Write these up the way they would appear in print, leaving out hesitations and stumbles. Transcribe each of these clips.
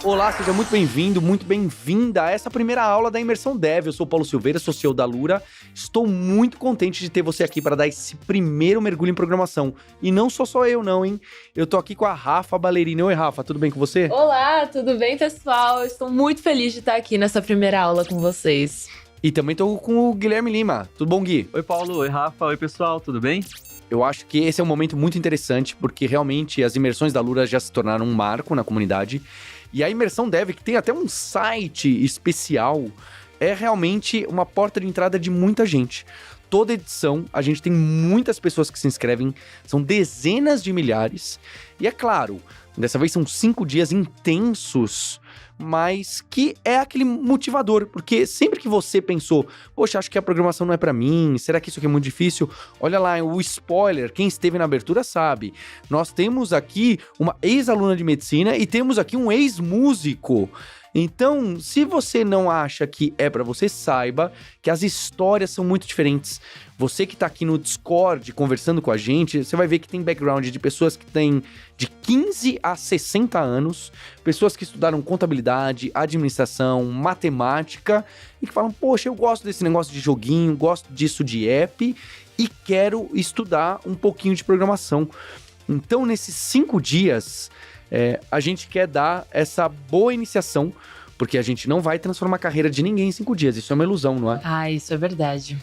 Olá, seja muito bem-vindo, muito bem-vinda a essa primeira aula da Imersão Dev. Eu sou o Paulo Silveira, sou CEO da Alura. Estou muito contente de ter você aqui para dar esse primeiro mergulho em programação. E não sou só eu não, hein? Eu tô aqui com a Rafa Ballerini. Oi, Rafa, tudo bem com você? Olá, tudo bem, pessoal? Estou muito feliz de estar aqui nessa primeira aula com vocês. E também tô com o Guilherme Lima. Tudo bom, Gui? Oi, Paulo. Oi, Rafa. Oi, pessoal. Tudo bem? Eu acho que esse é um momento muito interessante, porque realmente as imersões da Alura já se tornaram um marco na comunidade. E a Imersão Dev, que tem até um site especial, é realmente uma porta de entrada de muita gente. Toda edição, a gente tem muitas pessoas que se inscrevem, são dezenas de milhares. E é claro, dessa vez são 5 dias intensos, mas que é aquele motivador, porque sempre que você pensou, poxa, acho que a programação não é pra mim, será que isso aqui é muito difícil? Olha lá, o spoiler, quem esteve na abertura sabe. Nós temos aqui uma ex-aluna de medicina e temos aqui um ex-músico. Então, se você não acha que é pra você, saiba que as histórias são muito diferentes. Você que tá aqui no Discord conversando com a gente, você vai ver que tem background de pessoas que têm de 15 a 60 anos, pessoas que estudaram contabilidade, administração, matemática, e que falam, poxa, eu gosto desse negócio de joguinho, gosto disso de app, e quero estudar um pouquinho de programação. Então, nesses 5 dias... a gente quer dar essa boa iniciação, porque a gente não vai transformar a carreira de ninguém em 5 dias. Isso é uma ilusão, não é? Ah, isso é verdade.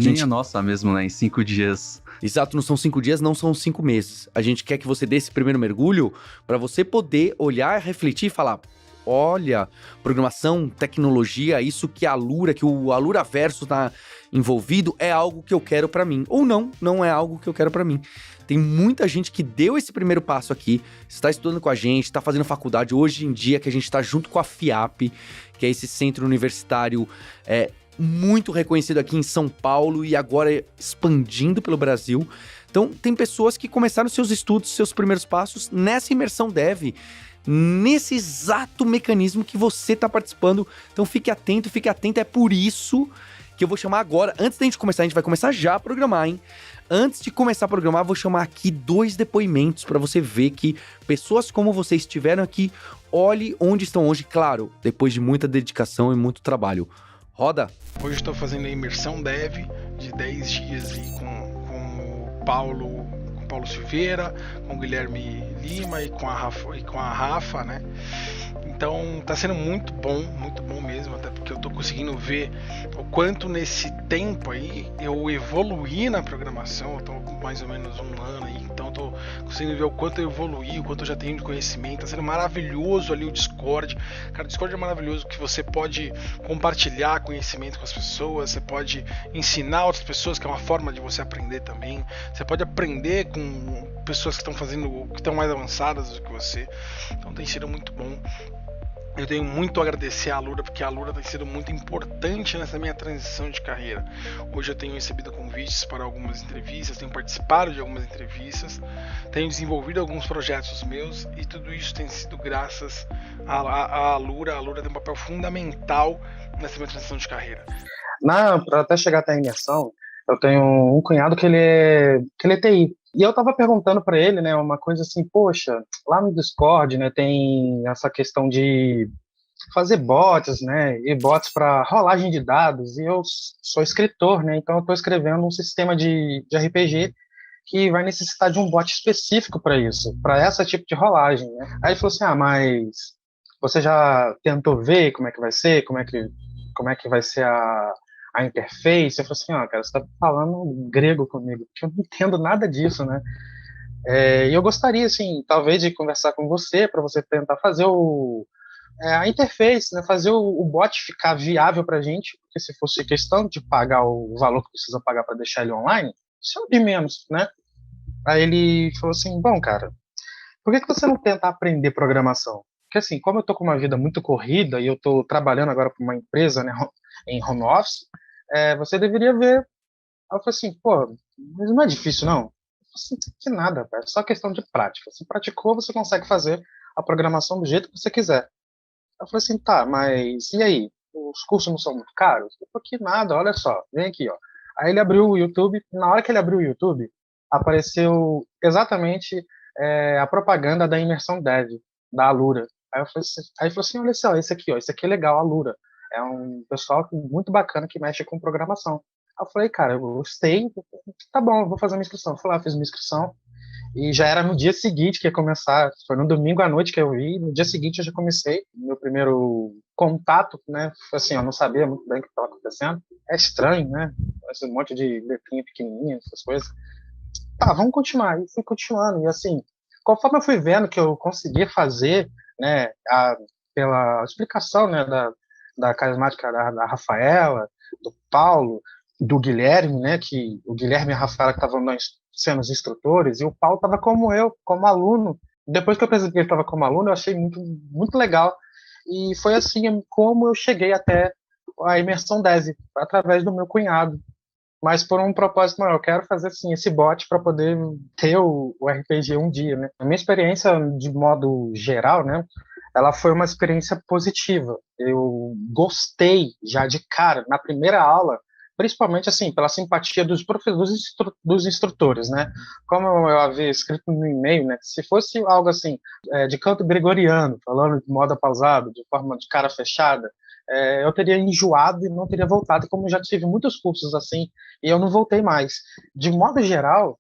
Nem a nossa mesmo, né? Em 5 dias. Exato, não são 5 dias, não são 5 meses. A gente quer que você dê esse primeiro mergulho para você poder olhar, refletir e falar... Olha, programação, tecnologia, isso que a Alura, que o Aluraverso tá envolvido, é algo que eu quero pra mim. Ou não, não é algo que eu quero pra mim. Tem muita gente que deu esse primeiro passo aqui, está estudando com a gente, está fazendo faculdade hoje em dia, que a gente está junto com a FIAP, que é esse centro universitário muito reconhecido aqui em São Paulo e agora expandindo pelo Brasil. Então, tem pessoas que começaram seus estudos, seus primeiros passos nessa imersão dev, nesse exato mecanismo que você está participando. Então fique atento, é por isso que eu vou chamar agora, antes da gente começar, a gente vai começar já a programar, hein? Antes de começar a programar, vou chamar aqui 2 depoimentos para você ver que pessoas como você estiveram aqui, olhe onde estão hoje, claro, depois de muita dedicação e muito trabalho. Roda! Hoje estou fazendo a imersão dev de 10 dias e com o Paulo Silveira, com o Guilherme Lima e com a Rafa, né? Então tá sendo muito bom mesmo, até porque eu tô conseguindo ver o quanto nesse tempo aí eu evoluí na programação. Eu tô mais ou menos 1 ano aí, então eu tô conseguindo ver o quanto eu evoluí, o quanto eu já tenho de conhecimento. Tá sendo maravilhoso ali o Discord. Cara, o Discord é maravilhoso, que você pode compartilhar conhecimento com as pessoas, você pode ensinar outras pessoas, que é uma forma de você aprender também. Você pode aprender com pessoas que estão mais avançadas do que você. Então tem sido muito bom. Eu tenho muito a agradecer à Alura, porque a Alura tem sido muito importante nessa minha transição de carreira. Hoje eu tenho recebido convites para algumas entrevistas, tenho participado de algumas entrevistas, tenho desenvolvido alguns projetos meus, e tudo isso tem sido graças à Alura. A Alura tem um papel fundamental nessa minha transição de carreira. Para até chegar até a imersão, eu tenho um cunhado que ele é TI. E eu tava perguntando para ele, né, uma coisa assim, poxa, lá no Discord, né, tem essa questão de fazer bots, né, e bots para rolagem de dados, e eu sou escritor, né, então eu tô escrevendo um sistema de RPG que vai necessitar de um bot específico para isso, para esse tipo de rolagem, né. Aí ele falou assim, mas você já tentou ver como é que vai ser, como é que vai ser a interface? Eu falei assim, cara, você tá falando grego comigo, porque eu não entendo nada disso, né? E eu gostaria, assim, talvez de conversar com você, para você tentar fazer a interface, né? Fazer o bot ficar viável pra gente, porque se fosse questão de pagar o valor que precisa pagar para deixar ele online, isso é o de menos, né? Aí ele falou assim, bom, cara, por que você não tenta aprender programação? Porque assim, como eu tô com uma vida muito corrida e eu tô trabalhando agora para uma empresa, né, em home office, você deveria ver. Aí eu falei assim, pô, mas não é difícil, não? Eu falei assim, que nada, cara, é só questão de prática. Se praticou, você consegue fazer a programação do jeito que você quiser. Eu falei assim, tá, mas e aí? Os cursos não são muito caros? Eu falei, que nada, olha só, vem aqui, ó. Aí ele abriu o YouTube, na hora que ele abriu o YouTube, apareceu exatamente a propaganda da Imersão Dev, da Alura. Aí eu falei assim, aí ele falou assim, olha só, esse aqui, ó, esse aqui é legal, a Lura. É um pessoal muito bacana que mexe com programação. Aí eu falei, cara, eu gostei, tá bom, eu vou fazer uma inscrição. Eu fui lá, fiz uma inscrição, e já era no dia seguinte que ia começar, foi no domingo à noite que eu vi, no dia seguinte eu já comecei, meu primeiro contato, né, foi assim, eu não sabia muito bem o que estava acontecendo, é estranho, né, esse monte de letrinha pequenininha, essas coisas. Tá, vamos continuar, e fui continuando, e assim, conforme eu fui vendo que eu conseguia fazer, né, pela explicação, né, da carismática da Rafaela, do Paulo, do Guilherme, né, que o Guilherme e a Rafaela que estavam sendo os instrutores, e o Paulo estava como eu, como aluno. Depois que eu percebi que ele estava como aluno, eu achei muito, muito legal. E foi assim como eu cheguei até a imersão DESE, através do meu cunhado. Mas por um propósito maior, eu quero fazer assim, esse bot para poder ter o RPG um dia, né? A minha experiência, de modo geral, né, ela foi uma experiência positiva. Eu gostei já de cara, na primeira aula, principalmente assim, pela simpatia dos professores, dos instrutores, né? Como eu havia escrito no e-mail, né? Se fosse algo assim, de canto gregoriano, falando de modo pausado, de forma de cara fechada, eu teria enjoado e não teria voltado, como já tive muitos cursos assim, e eu não voltei mais. De modo geral,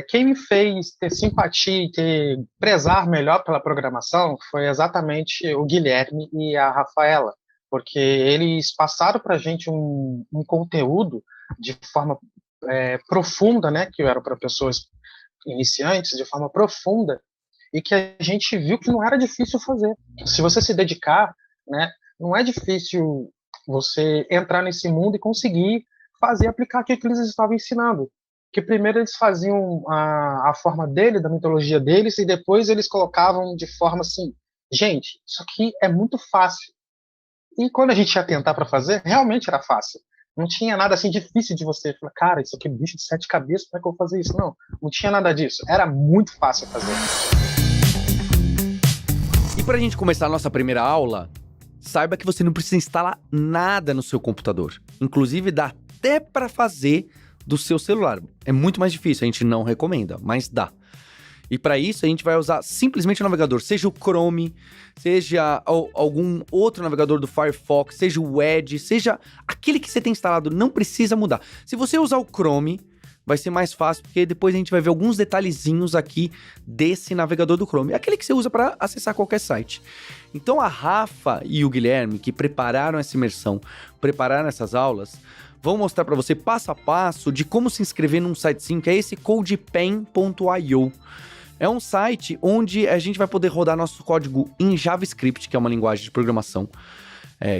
quem me fez ter simpatia e prezar melhor pela programação foi exatamente o Guilherme e a Rafaela, porque eles passaram para a gente um conteúdo de forma profunda, né, que era para pessoas iniciantes, de forma profunda, e que a gente viu que não era difícil fazer. Se você se dedicar, né, não é difícil você entrar nesse mundo e conseguir fazer, aplicar aquilo que eles estavam ensinando. Que primeiro eles faziam a forma dele, da mitologia deles, e depois eles colocavam de forma assim, gente, isso aqui é muito fácil. E quando a gente ia tentar para fazer, realmente era fácil. Não tinha nada assim difícil de você falar, cara, isso aqui é um bicho de 7 cabeças, como é que eu vou fazer isso? Não, não tinha nada disso. Era muito fácil fazer. E pra gente começar a nossa primeira aula, saiba que você não precisa instalar nada no seu computador. Inclusive, dá até para fazer do seu celular. É muito mais difícil, a gente não recomenda, mas dá. E para isso, a gente vai usar simplesmente o navegador, seja o Chrome, seja algum outro navegador do Firefox, seja o Edge, seja aquele que você tem instalado, não precisa mudar. Se você usar o Chrome, vai ser mais fácil, porque depois a gente vai ver alguns detalhezinhos aqui desse navegador do Chrome. É aquele que você usa para acessar qualquer site. Então a Rafa e o Guilherme, que prepararam essa imersão, prepararam essas aulas, vão mostrar para você passo a passo de como se inscrever num sitezinho, que é esse codepen.io. É um site onde a gente vai poder rodar nosso código em JavaScript, que é uma linguagem de programação,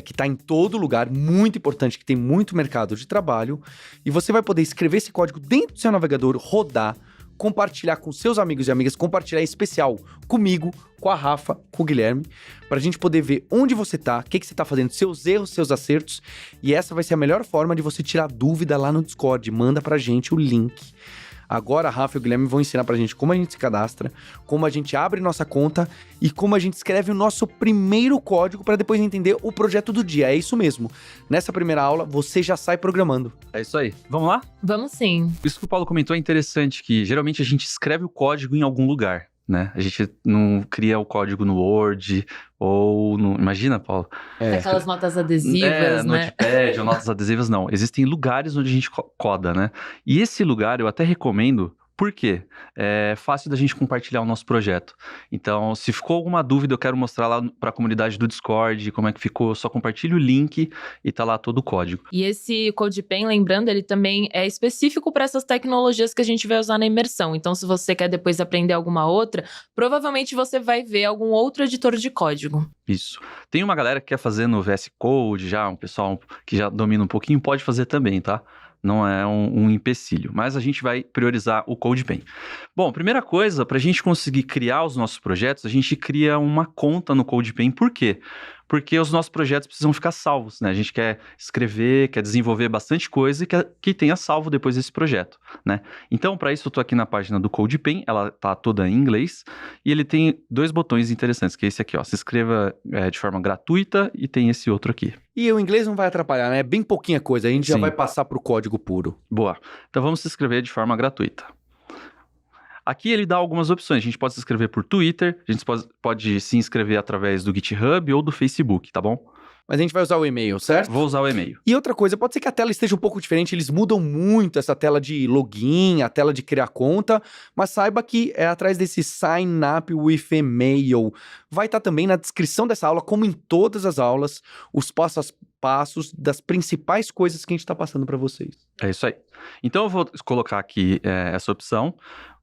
que está em todo lugar, muito importante, que tem muito mercado de trabalho, e você vai poder escrever esse código dentro do seu navegador, rodar, compartilhar com seus amigos e amigas, compartilhar em especial comigo, com a Rafa, com o Guilherme, para a gente poder ver onde você tá, o que você tá fazendo, seus erros, seus acertos, e essa vai ser a melhor forma de você tirar dúvida lá no Discord. Manda pra gente o link. Agora a Rafa e o Guilherme vão ensinar pra gente como a gente se cadastra, como a gente abre nossa conta e como a gente escreve o nosso primeiro código para depois entender o projeto do dia. É isso mesmo. Nessa primeira aula, você já sai programando. É isso aí. Vamos lá? Vamos sim. Isso que o Paulo comentou é interessante, que geralmente a gente escreve o código em algum lugar, né? A gente não cria o código no Word ou no... Imagina, Paulo? Aquelas notas adesivas, né? Notepad ou notas adesivas, não. Existem lugares onde a gente coda, né? E esse lugar eu até recomendo. Por quê? É fácil da gente compartilhar o nosso projeto. Então, se ficou alguma dúvida, eu quero mostrar lá para a comunidade do Discord como é que ficou, eu só compartilho o link e tá lá todo o código. E esse CodePen, lembrando, ele também é específico para essas tecnologias que a gente vai usar na imersão. Então, se você quer depois aprender alguma outra, provavelmente você vai ver algum outro editor de código. Isso. Tem uma galera que quer fazer no VS Code já, um pessoal que já domina um pouquinho, pode fazer também, tá? Não é um empecilho, mas a gente vai priorizar o CodePen. Bom, primeira coisa, para a gente conseguir criar os nossos projetos, a gente cria uma conta no CodePen. Por quê? Porque os nossos projetos precisam ficar salvos, né? A gente quer escrever, quer desenvolver bastante coisa e quer que tenha salvo depois desse projeto, né? Então, para isso, eu tô aqui na página do CodePen, ela tá toda em inglês, e ele tem 2 botões interessantes, que é esse aqui, ó, se inscreva de forma gratuita, e tem esse outro aqui. E o inglês não vai atrapalhar, né? É bem pouquinha coisa, a gente já Sim. vai passar pro código puro. Boa. Então, vamos se inscrever de forma gratuita. Aqui ele dá algumas opções. A gente pode se inscrever por Twitter, a gente pode se inscrever através do GitHub ou do Facebook, tá bom? Mas a gente vai usar o e-mail, certo? Vou usar o e-mail. E outra coisa, pode ser que a tela esteja um pouco diferente, eles mudam muito essa tela de login, a tela de criar conta, mas saiba que é atrás desse Sign Up with Email. Vai estar também na descrição dessa aula, como em todas as aulas, os passos a passos das principais coisas que a gente está passando para vocês. É isso aí. Então eu vou colocar aqui essa opção,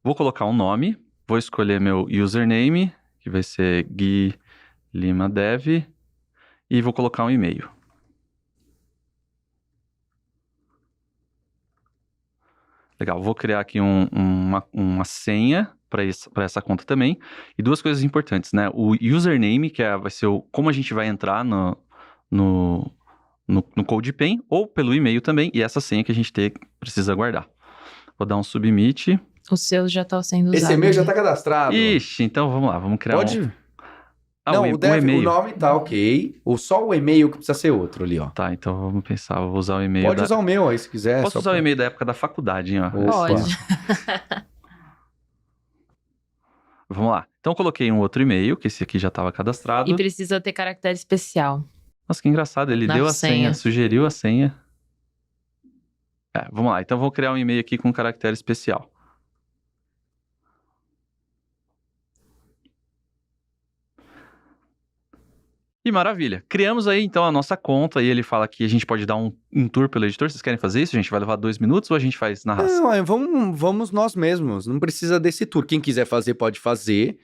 vou colocar um nome, vou escolher meu username, que vai ser Gui Lima Dev, e vou colocar um e-mail. Legal, vou criar aqui uma senha para essa conta também. E duas coisas importantes, né? O username, que vai ser como a gente vai entrar no CodePen, ou pelo e-mail também, e essa senha que a gente precisa guardar. Vou dar um submit. O seu já está sendo usado. Esse e-mail já está cadastrado. Ixi, então vamos lá, vamos criar Não, o e-mail. nome tá ok. Só o e-mail que precisa ser outro ali, ó. Tá, então vamos pensar, eu vou usar o e-mail Pode usar o meu aí, se quiser. Posso usar o e-mail da época da faculdade, hein, ó. Pode. Vamos lá. Então eu coloquei um outro e-mail, que esse aqui já estava cadastrado. E precisa ter caractere especial. Nossa, que engraçado, ele Na deu a senha. senha, sugeriu a senha. Vamos lá, então vou criar um e-mail aqui com caractere especial. E maravilha. Criamos aí, então, a nossa conta, e ele fala que a gente pode dar um tour pelo editor. Vocês querem fazer isso? A gente vai levar 2 minutos ou a gente faz na raça? Não, vamos nós mesmos. Não precisa desse tour. Quem quiser fazer, pode fazer.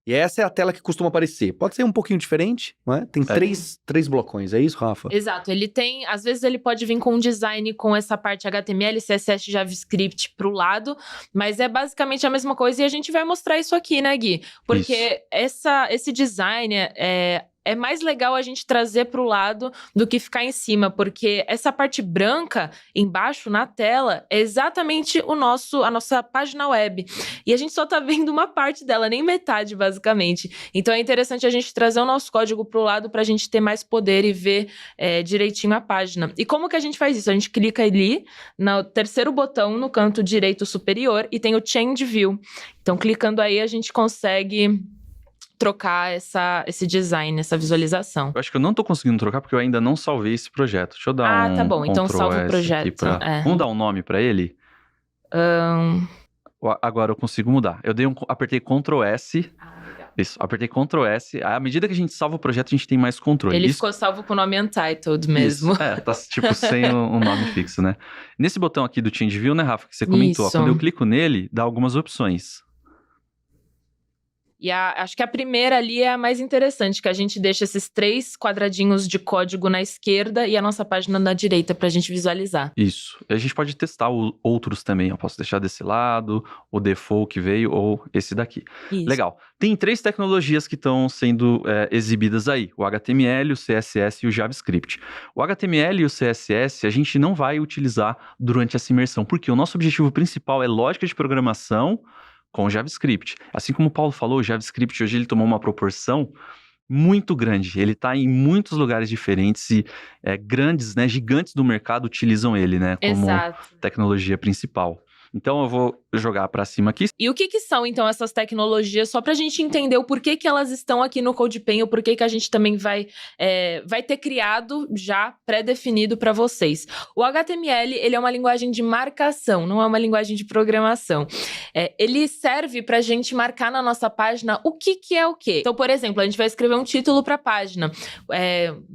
E essa é a tela que costuma aparecer. Pode ser um pouquinho diferente, não é? Tem três blocões, é isso, Rafa? Exato, ele tem, às vezes ele pode vir com um design com essa parte HTML, CSS, JavaScript pro lado, mas é basicamente a mesma coisa e a gente vai mostrar isso aqui, né, Gui? Porque esse design é mais legal a gente trazer pro lado do que ficar em cima, porque essa parte branca embaixo na tela é exatamente a nossa página web. E a gente só tá vendo uma parte dela, nem metade, basicamente. Então é interessante a gente trazer o nosso código pro lado pra gente ter mais poder e ver direitinho a página. E como que a gente faz isso? A gente clica ali no terceiro botão no canto direito superior e tem o Change View. Então clicando aí a gente consegue trocar esse design, essa visualização. Eu acho que eu não tô conseguindo trocar porque eu ainda não salvei esse projeto. Deixa eu dar tá bom. Então Ctrl salva o S projeto. aqui Vamos dar um nome pra ele? Agora eu consigo mudar. Eu apertei Ctrl S. Legal. Isso, apertei Ctrl S. À medida que a gente salva o projeto, a gente tem mais controle. Ele ficou salvo com o nome Untitled mesmo. Isso. Tá tipo sem um nome fixo, né? Nesse botão aqui do Change View, né, Rafa, que você comentou, ó, Isso. quando eu clico nele, dá algumas opções. E acho que a primeira ali é a mais interessante, que a gente deixa esses 3 quadradinhos de código na esquerda e a nossa página na direita pra gente visualizar. Isso. E a gente pode testar outros também. Eu posso deixar desse lado, o default que veio, ou esse daqui. Isso. Legal. Tem 3 tecnologias que estão sendo exibidas aí. O HTML, o CSS e o JavaScript. O HTML e o CSS a gente não vai utilizar durante essa imersão, porque o nosso objetivo principal é lógica de programação com JavaScript. Assim como o Paulo falou, o JavaScript hoje ele tomou uma proporção muito grande. Ele está em muitos lugares diferentes e grandes, né, gigantes do mercado utilizam ele, né, como Exato. tecnologia principal. Então eu vou jogar para cima aqui. E o que são, então, essas tecnologias? Só pra gente entender o porquê que elas estão aqui no CodePen, o porquê que a gente também vai ter criado já pré-definido para vocês. O HTML, ele é uma linguagem de marcação, não é uma linguagem de programação. Ele serve pra gente marcar na nossa página o que é o quê. Então, por exemplo, a gente vai escrever um título pra página,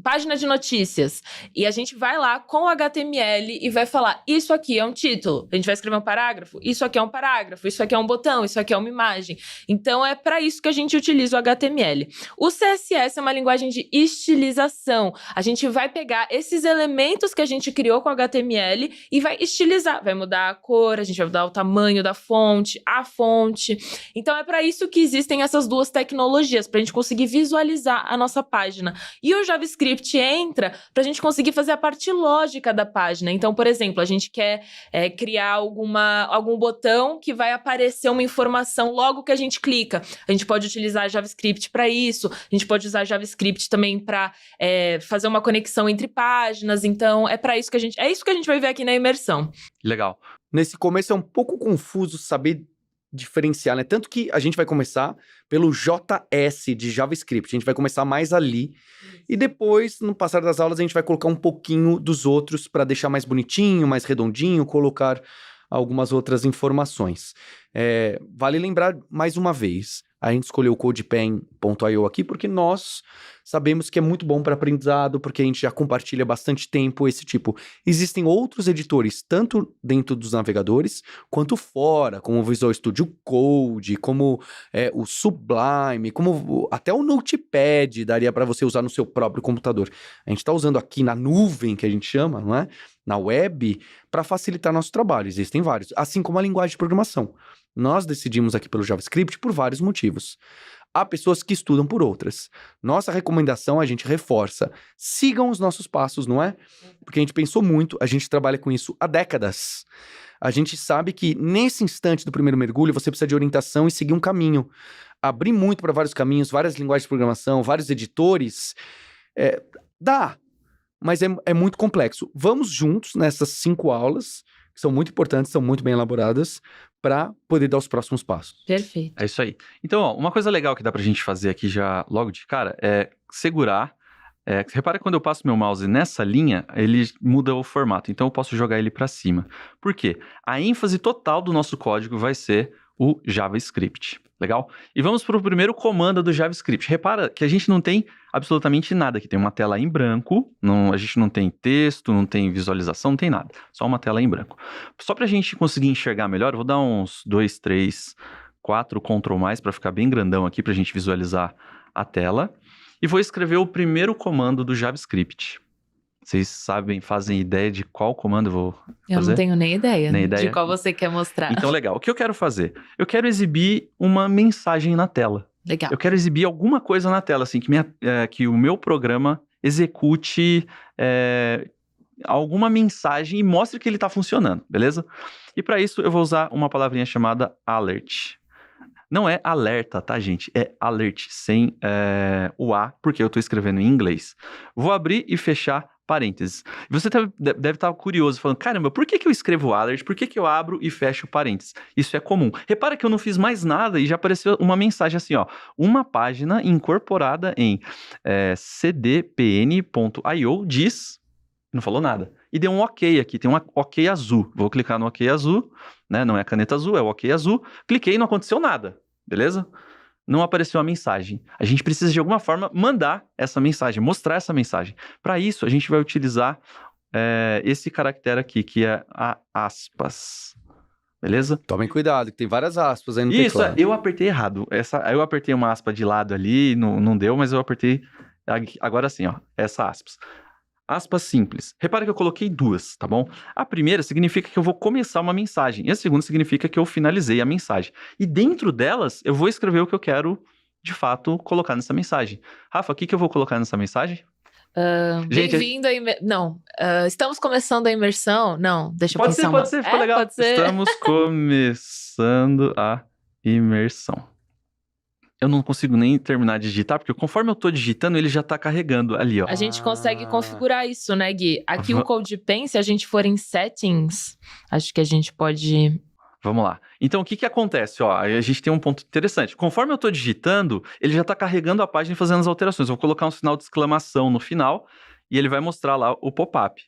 página de notícias, e a gente vai lá com o HTML e vai falar, isso aqui é um título. A gente vai escrever um parágrafo, isso aqui é um parágrafo, isso aqui é um botão, isso aqui é uma imagem. Então, é para isso que a gente utiliza o HTML. O CSS é uma linguagem de estilização. A gente vai pegar esses elementos que a gente criou com o HTML e vai estilizar. Vai mudar a cor, a gente vai mudar o tamanho da fonte, a fonte. Então, é para isso que existem essas duas tecnologias, para a gente conseguir visualizar a nossa página. E o JavaScript entra para a gente conseguir fazer a parte lógica da página. Então, por exemplo, a gente quer criar algum botão que vai aparecer uma informação logo que a gente clica. A gente pode utilizar JavaScript para isso, a gente pode usar JavaScript também para fazer uma conexão entre páginas. Então, é isso que a gente vai ver aqui na imersão. Legal. Nesse começo é um pouco confuso saber diferenciar, né? Tanto que a gente vai começar pelo JS de JavaScript. A gente vai começar mais ali. E depois, no passar das aulas, a gente vai colocar um pouquinho dos outros para deixar mais bonitinho, mais redondinho, colocar algumas outras informações. Vale lembrar mais uma vez, a gente escolheu o CodePen.io aqui porque nós sabemos que é muito bom para aprendizado, porque a gente já compartilha bastante tempo esse tipo. Existem outros editores, tanto dentro dos navegadores, quanto fora, como o Visual Studio Code, como o Sublime, como até o Notepad daria para você usar no seu próprio computador. A gente está usando aqui na nuvem, que a gente chama, não é? Na web, para facilitar nosso trabalho. Existem vários, assim como a linguagem de programação. Nós decidimos aqui pelo JavaScript por vários motivos. Há pessoas que estudam por outras. Nossa recomendação, a gente reforça. Sigam os nossos passos, não é? Porque a gente pensou muito, a gente trabalha com isso há décadas. A gente sabe que nesse instante do primeiro mergulho, você precisa de orientação e seguir um caminho. Abrir muito para vários caminhos, várias linguagens de programação, vários editores, dá, mas é muito complexo. Vamos juntos nessas 5 aulas, que são muito importantes, são muito bem elaboradas, para poder dar os próximos passos. Perfeito. É isso aí. Então, ó, uma coisa legal que dá pra gente fazer aqui já logo de cara é segurar. Repara que quando eu passo meu mouse nessa linha, ele muda o formato. Então, eu posso jogar ele para cima. Por quê? A ênfase total do nosso código vai ser o JavaScript. Legal? E vamos para o primeiro comando do JavaScript. Repara que a gente não tem absolutamente nada aqui. Tem uma tela em branco, a gente não tem texto, não tem visualização, não tem nada. Só uma tela em branco. Só para a gente conseguir enxergar melhor, eu vou dar uns 2, 3, 4 Ctrl+, para ficar bem grandão aqui, para a gente visualizar a tela. E vou escrever o primeiro comando do JavaScript. Vocês fazem ideia de qual comando eu vou fazer? Eu não tenho nem ideia, Nem ideia? de qual você quer mostrar. Então, legal. O que eu quero fazer? Eu quero exibir uma mensagem na tela. Legal. Eu quero exibir alguma coisa na tela, assim, que o meu programa execute alguma mensagem e mostre que ele está funcionando, beleza? E para isso, eu vou usar uma palavrinha chamada alert. Não é alerta, tá, gente? É alert, sem o A, porque eu estou escrevendo em inglês. Vou abrir e fechar parênteses. Você deve estar curioso, falando, caramba, por que eu escrevo alert? Por que eu abro e fecho parênteses? Isso é comum. Repara que eu não fiz mais nada e já apareceu uma mensagem assim, ó. Uma página incorporada em cdpn.io diz... Não falou nada. E deu um OK aqui, tem um OK azul. Vou clicar no OK azul, né? Não é a caneta azul, é o OK azul. Cliquei e não aconteceu nada, beleza? Não apareceu a mensagem. A gente precisa de alguma forma mandar essa mensagem, mostrar essa mensagem. Para isso, a gente vai utilizar esse caractere aqui, que é a aspas. Beleza? Tomem cuidado, que tem várias aspas aí no Isso, teclado. eu apertei errado. Eu apertei uma aspa de lado ali, não deu, mas eu apertei agora sim, ó, essa aspas. Aspas simples. Repara que eu coloquei 2, tá bom? A primeira significa que eu vou começar uma mensagem. E a segunda significa que eu finalizei a mensagem. E dentro delas, eu vou escrever o que eu quero, de fato, colocar nessa mensagem. Rafa, o que eu vou colocar nessa mensagem? Gente, bem-vindo a Não, estamos começando a imersão? Não, deixa eu pensar. Pode ser, ficou legal. Pode ser. Estamos começando a imersão. Eu não consigo nem terminar de digitar, porque conforme eu tô digitando, ele já tá carregando ali, ó. A gente consegue configurar isso, né, Gui? Aqui o CodePen, se a gente for em Settings, acho que a gente pode... Vamos lá. Então, o que acontece? Ó, aí a gente tem um ponto interessante. Conforme eu tô digitando, ele já tá carregando a página e fazendo as alterações. Eu vou colocar um sinal de exclamação no final e ele vai mostrar lá o pop-up.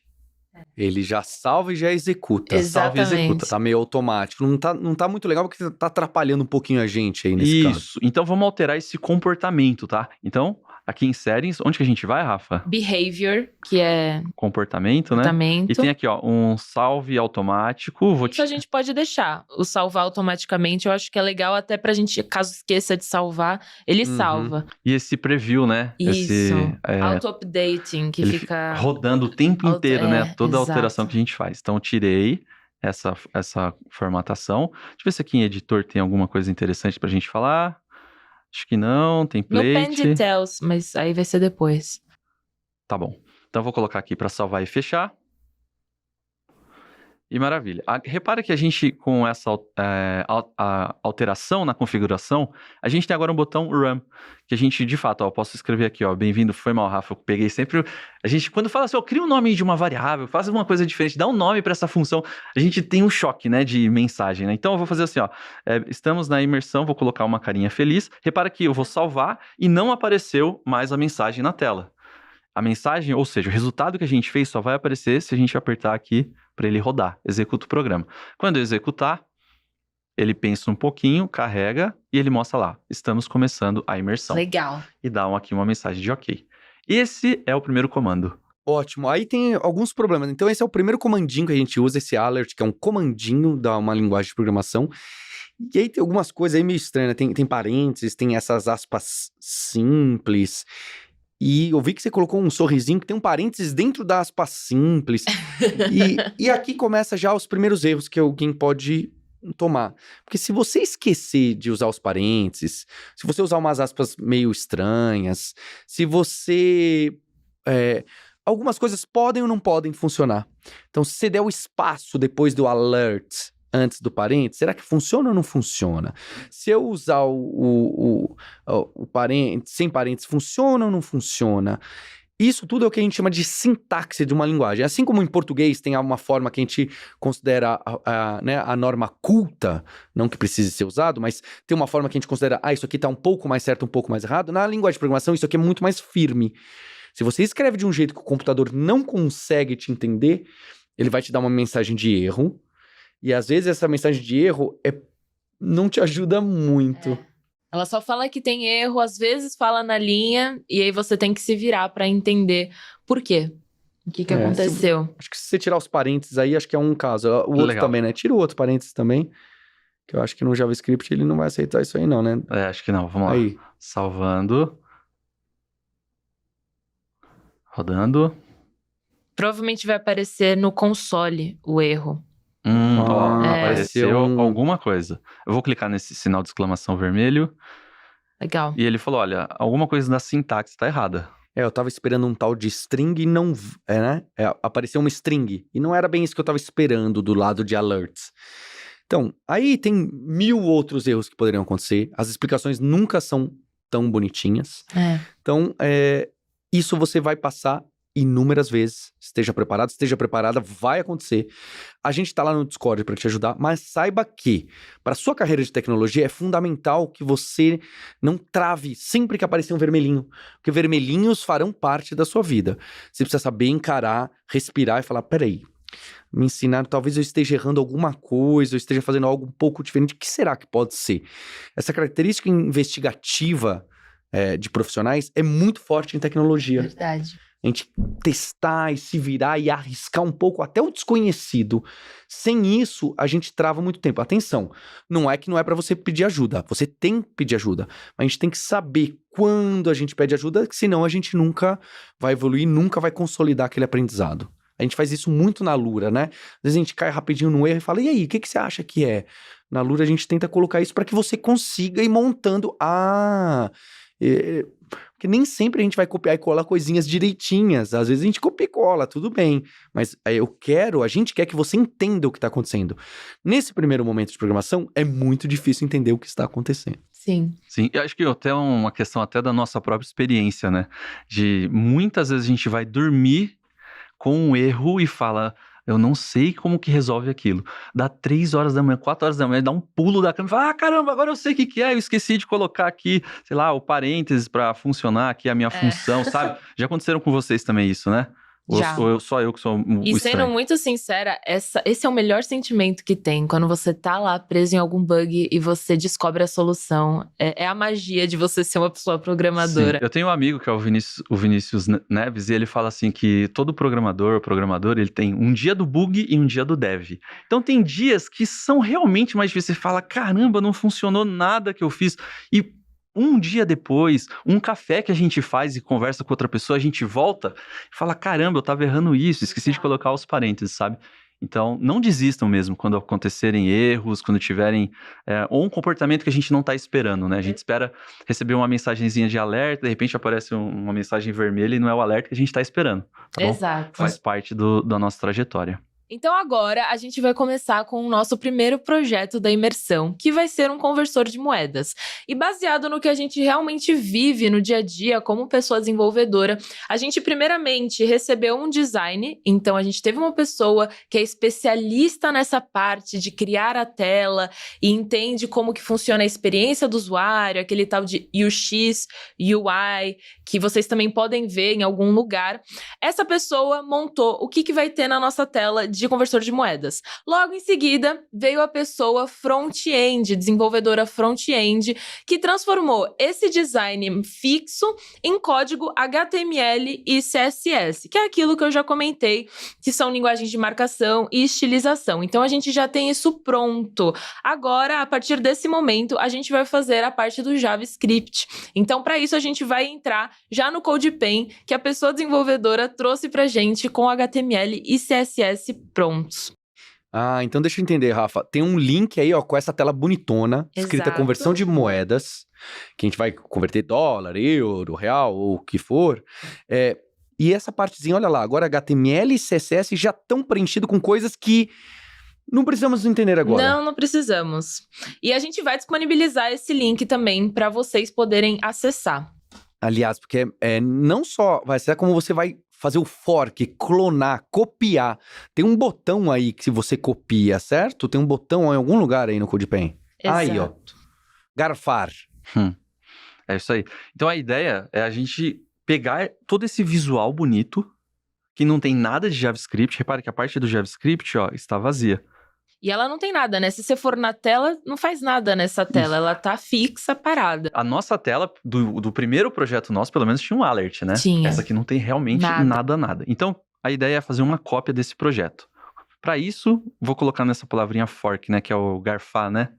Ele já salva e já executa. Exatamente. Salva e executa, tá meio automático. Não tá muito legal porque tá atrapalhando um pouquinho a gente aí nesse caso. Isso. Então, vamos alterar esse comportamento, tá? Então, aqui em Settings, onde que a gente vai, Rafa? Behavior, que é... Comportamento, né? Comportamento. E tem aqui, ó, um salve automático. Isso a gente pode deixar. O salvar automaticamente, eu acho que é legal até pra gente, caso esqueça de salvar, ele salva. E esse preview, né? Isso. Auto-updating, que ele fica... rodando o tempo inteiro, né? Toda a exato. alteração que a gente faz. Então, eu tirei essa formatação. Deixa eu ver se aqui em editor tem alguma coisa interessante pra gente falar. Acho que não, template. No Pen Details, mas aí vai ser depois. Tá bom. Então, eu vou colocar aqui para salvar e fechar. E maravilha. Repara que a gente, com essa alteração na configuração, a gente tem agora um botão Run, que a gente, de fato, posso escrever aqui, bem-vindo, foi mal, Rafa, eu peguei sempre... A gente, quando fala assim, cria um nome de uma variável, faz uma coisa diferente, dá um nome para essa função, a gente tem um choque, né, de mensagem, né? Então, eu vou fazer assim, estamos na imersão, vou colocar uma carinha feliz, repara que eu vou salvar e não apareceu mais a mensagem na tela. A mensagem, ou seja, o resultado que a gente fez só vai aparecer se a gente apertar aqui para ele rodar. Executa o programa. Quando eu executar, ele pensa um pouquinho, carrega e ele mostra lá. Estamos começando a imersão. Legal. E dá aqui uma mensagem de ok. Esse é o primeiro comando. Ótimo. Aí tem alguns problemas. Então esse é o primeiro comandinho que a gente usa, esse alert, que é um comandinho da uma linguagem de programação. E aí tem algumas coisas aí meio estranhas, né? Tem parênteses, tem essas aspas simples... E eu vi que você colocou um sorrisinho que tem um parênteses dentro da aspa simples. e aqui começa já os primeiros erros que alguém pode tomar. Porque se você esquecer de usar os parênteses, se você usar umas aspas meio estranhas, se você... algumas coisas podem ou não podem funcionar. Então, se você der o espaço depois do alert... antes do parênteses, será que funciona ou não funciona? Se eu usar o parênteses, sem parênteses, funciona ou não funciona? Isso tudo é o que a gente chama de sintaxe de uma linguagem. Assim como em português tem uma forma que a gente considera a norma culta, não que precise ser usado, mas tem uma forma que a gente considera, isso aqui está um pouco mais certo, um pouco mais errado. Na linguagem de programação, isso aqui é muito mais firme. Se você escreve de um jeito que o computador não consegue te entender, ele vai te dar uma mensagem de erro. E às vezes essa mensagem de erro não te ajuda muito. Ela só fala que tem erro, às vezes fala na linha, e aí você tem que se virar pra entender por quê. O que aconteceu. Acho que se você tirar os parênteses aí, acho que é um caso. O outro Legal. também, né? Tira o outro parênteses também, que eu acho que no JavaScript ele não vai aceitar isso aí não, né? Acho que não. Vamos Aí. lá. Salvando. Rodando. Provavelmente vai aparecer no console o erro. Apareceu alguma coisa. Eu vou clicar nesse sinal de exclamação vermelho. Legal. E ele falou, olha, alguma coisa na sintaxe tá errada. Eu tava esperando um tal de string e não... né? Apareceu uma string. E não era bem isso que eu tava esperando do lado de alerts. Então, aí tem 1000 outros erros que poderiam acontecer. As explicações nunca são tão bonitinhas. Então, isso você vai passar inúmeras vezes. Esteja preparado, esteja preparada, vai acontecer. A gente tá lá no Discord para te ajudar, mas saiba que para sua carreira de tecnologia é fundamental que você não trave sempre que aparecer um vermelhinho, porque vermelhinhos farão parte da sua vida. Você precisa saber encarar, respirar e falar, peraí, me ensinaram, talvez eu esteja errando alguma coisa, eu esteja fazendo algo um pouco diferente, o que será que pode ser? Essa característica investigativa de profissionais é muito forte em tecnologia. Verdade. A gente testar e se virar e arriscar um pouco até o desconhecido. Sem isso, a gente trava muito tempo. Atenção, não é que não é para você pedir ajuda. Você tem que pedir ajuda. Mas a gente tem que saber quando a gente pede ajuda, senão a gente nunca vai evoluir, nunca vai consolidar aquele aprendizado. A gente faz isso muito na Lura, né? Às vezes a gente cai rapidinho no erro e fala, e aí, o que você acha que é? Na Lura a gente tenta colocar isso para que você consiga ir montando. Porque nem sempre a gente vai copiar e colar coisinhas direitinhas. Às vezes a gente copia e cola, tudo bem. Mas a gente quer que você entenda o que está acontecendo. Nesse primeiro momento de programação, é muito difícil entender o que está acontecendo. Sim. Sim, eu acho que até uma questão até da nossa própria experiência, né? De muitas vezes a gente vai dormir com um erro e fala... Eu não sei como que resolve aquilo. Dá 3 horas da manhã, 4 horas da manhã, dá um pulo da cama e fala, caramba, agora eu sei o que é. Eu esqueci de colocar aqui, sei lá, o parênteses para funcionar aqui a minha função, sabe? Já aconteceram com vocês também isso, né? Já. Ou só eu que sou o E estranho? sendo muito sincera, esse é o melhor sentimento que tem. Quando você tá lá preso em algum bug e você descobre a solução. É a magia de você ser uma pessoa programadora. Sim. Eu tenho um amigo que é o Vinícius Neves, e ele fala assim que todo programador, ele tem um dia do bug e um dia do dev. Então tem dias que são realmente mais difíceis. Você fala, caramba, não funcionou nada que eu fiz. E um dia depois, um café que a gente faz e conversa com outra pessoa, a gente volta e fala, caramba, eu tava errando isso, esqueci de colocar os parênteses, sabe? Então, não desistam mesmo quando acontecerem erros, quando tiverem... ou um comportamento que a gente não tá esperando, né? A gente espera receber uma mensagenzinha de alerta, de repente aparece uma mensagem vermelha e não é o alerta que a gente tá esperando, tá bom? Exato. Faz parte da nossa trajetória. Então agora a gente vai começar com o nosso primeiro projeto da imersão, que vai ser um conversor de moedas. E baseado no que a gente realmente vive no dia a dia como pessoa desenvolvedora, a gente primeiramente recebeu um design, então a gente teve uma pessoa que é especialista nessa parte de criar a tela e entende como que funciona a experiência do usuário, aquele tal de UX, UI, que vocês também podem ver em algum lugar. Essa pessoa montou o que vai ter na nossa tela de conversor de moedas. Logo em seguida, veio a pessoa front-end, desenvolvedora front-end, que transformou esse design fixo em código HTML e CSS, que é aquilo que eu já comentei, que são linguagens de marcação e estilização. Então, a gente já tem isso pronto. Agora, a partir desse momento, a gente vai fazer a parte do JavaScript. Então, para isso, a gente vai entrar já no CodePen, que a pessoa desenvolvedora trouxe pra gente com HTML e CSS prontos. Ah, então deixa eu entender, Rafa. Tem um link aí, ó, com essa tela bonitona, escrita Exato. conversão de moedas, que a gente vai converter dólar, euro, real, ou o que for. E essa partezinha, olha lá, agora HTML e CSS já estão preenchidos com coisas que não precisamos entender agora. Não precisamos. E a gente vai disponibilizar esse link também para vocês poderem acessar. Aliás, porque não só vai ser como você vai fazer o fork, clonar, copiar. Tem um botão aí que você copia, certo? Tem um botão em algum lugar aí no CodePen. Aí, ó. Garfar. É isso aí. Então a ideia é a gente pegar todo esse visual bonito, que não tem nada de JavaScript. Repare que a parte do JavaScript, ó, está vazia. E ela não tem nada, né? Se você for na tela, não faz nada nessa tela. Isso. Ela tá fixa, parada. A nossa tela, do primeiro projeto nosso, pelo menos tinha um alert, né? Tinha. Essa aqui não tem realmente nada. Então, a ideia é fazer uma cópia desse projeto. Para isso, vou colocar nessa palavrinha fork, né? Que é o garfar, né?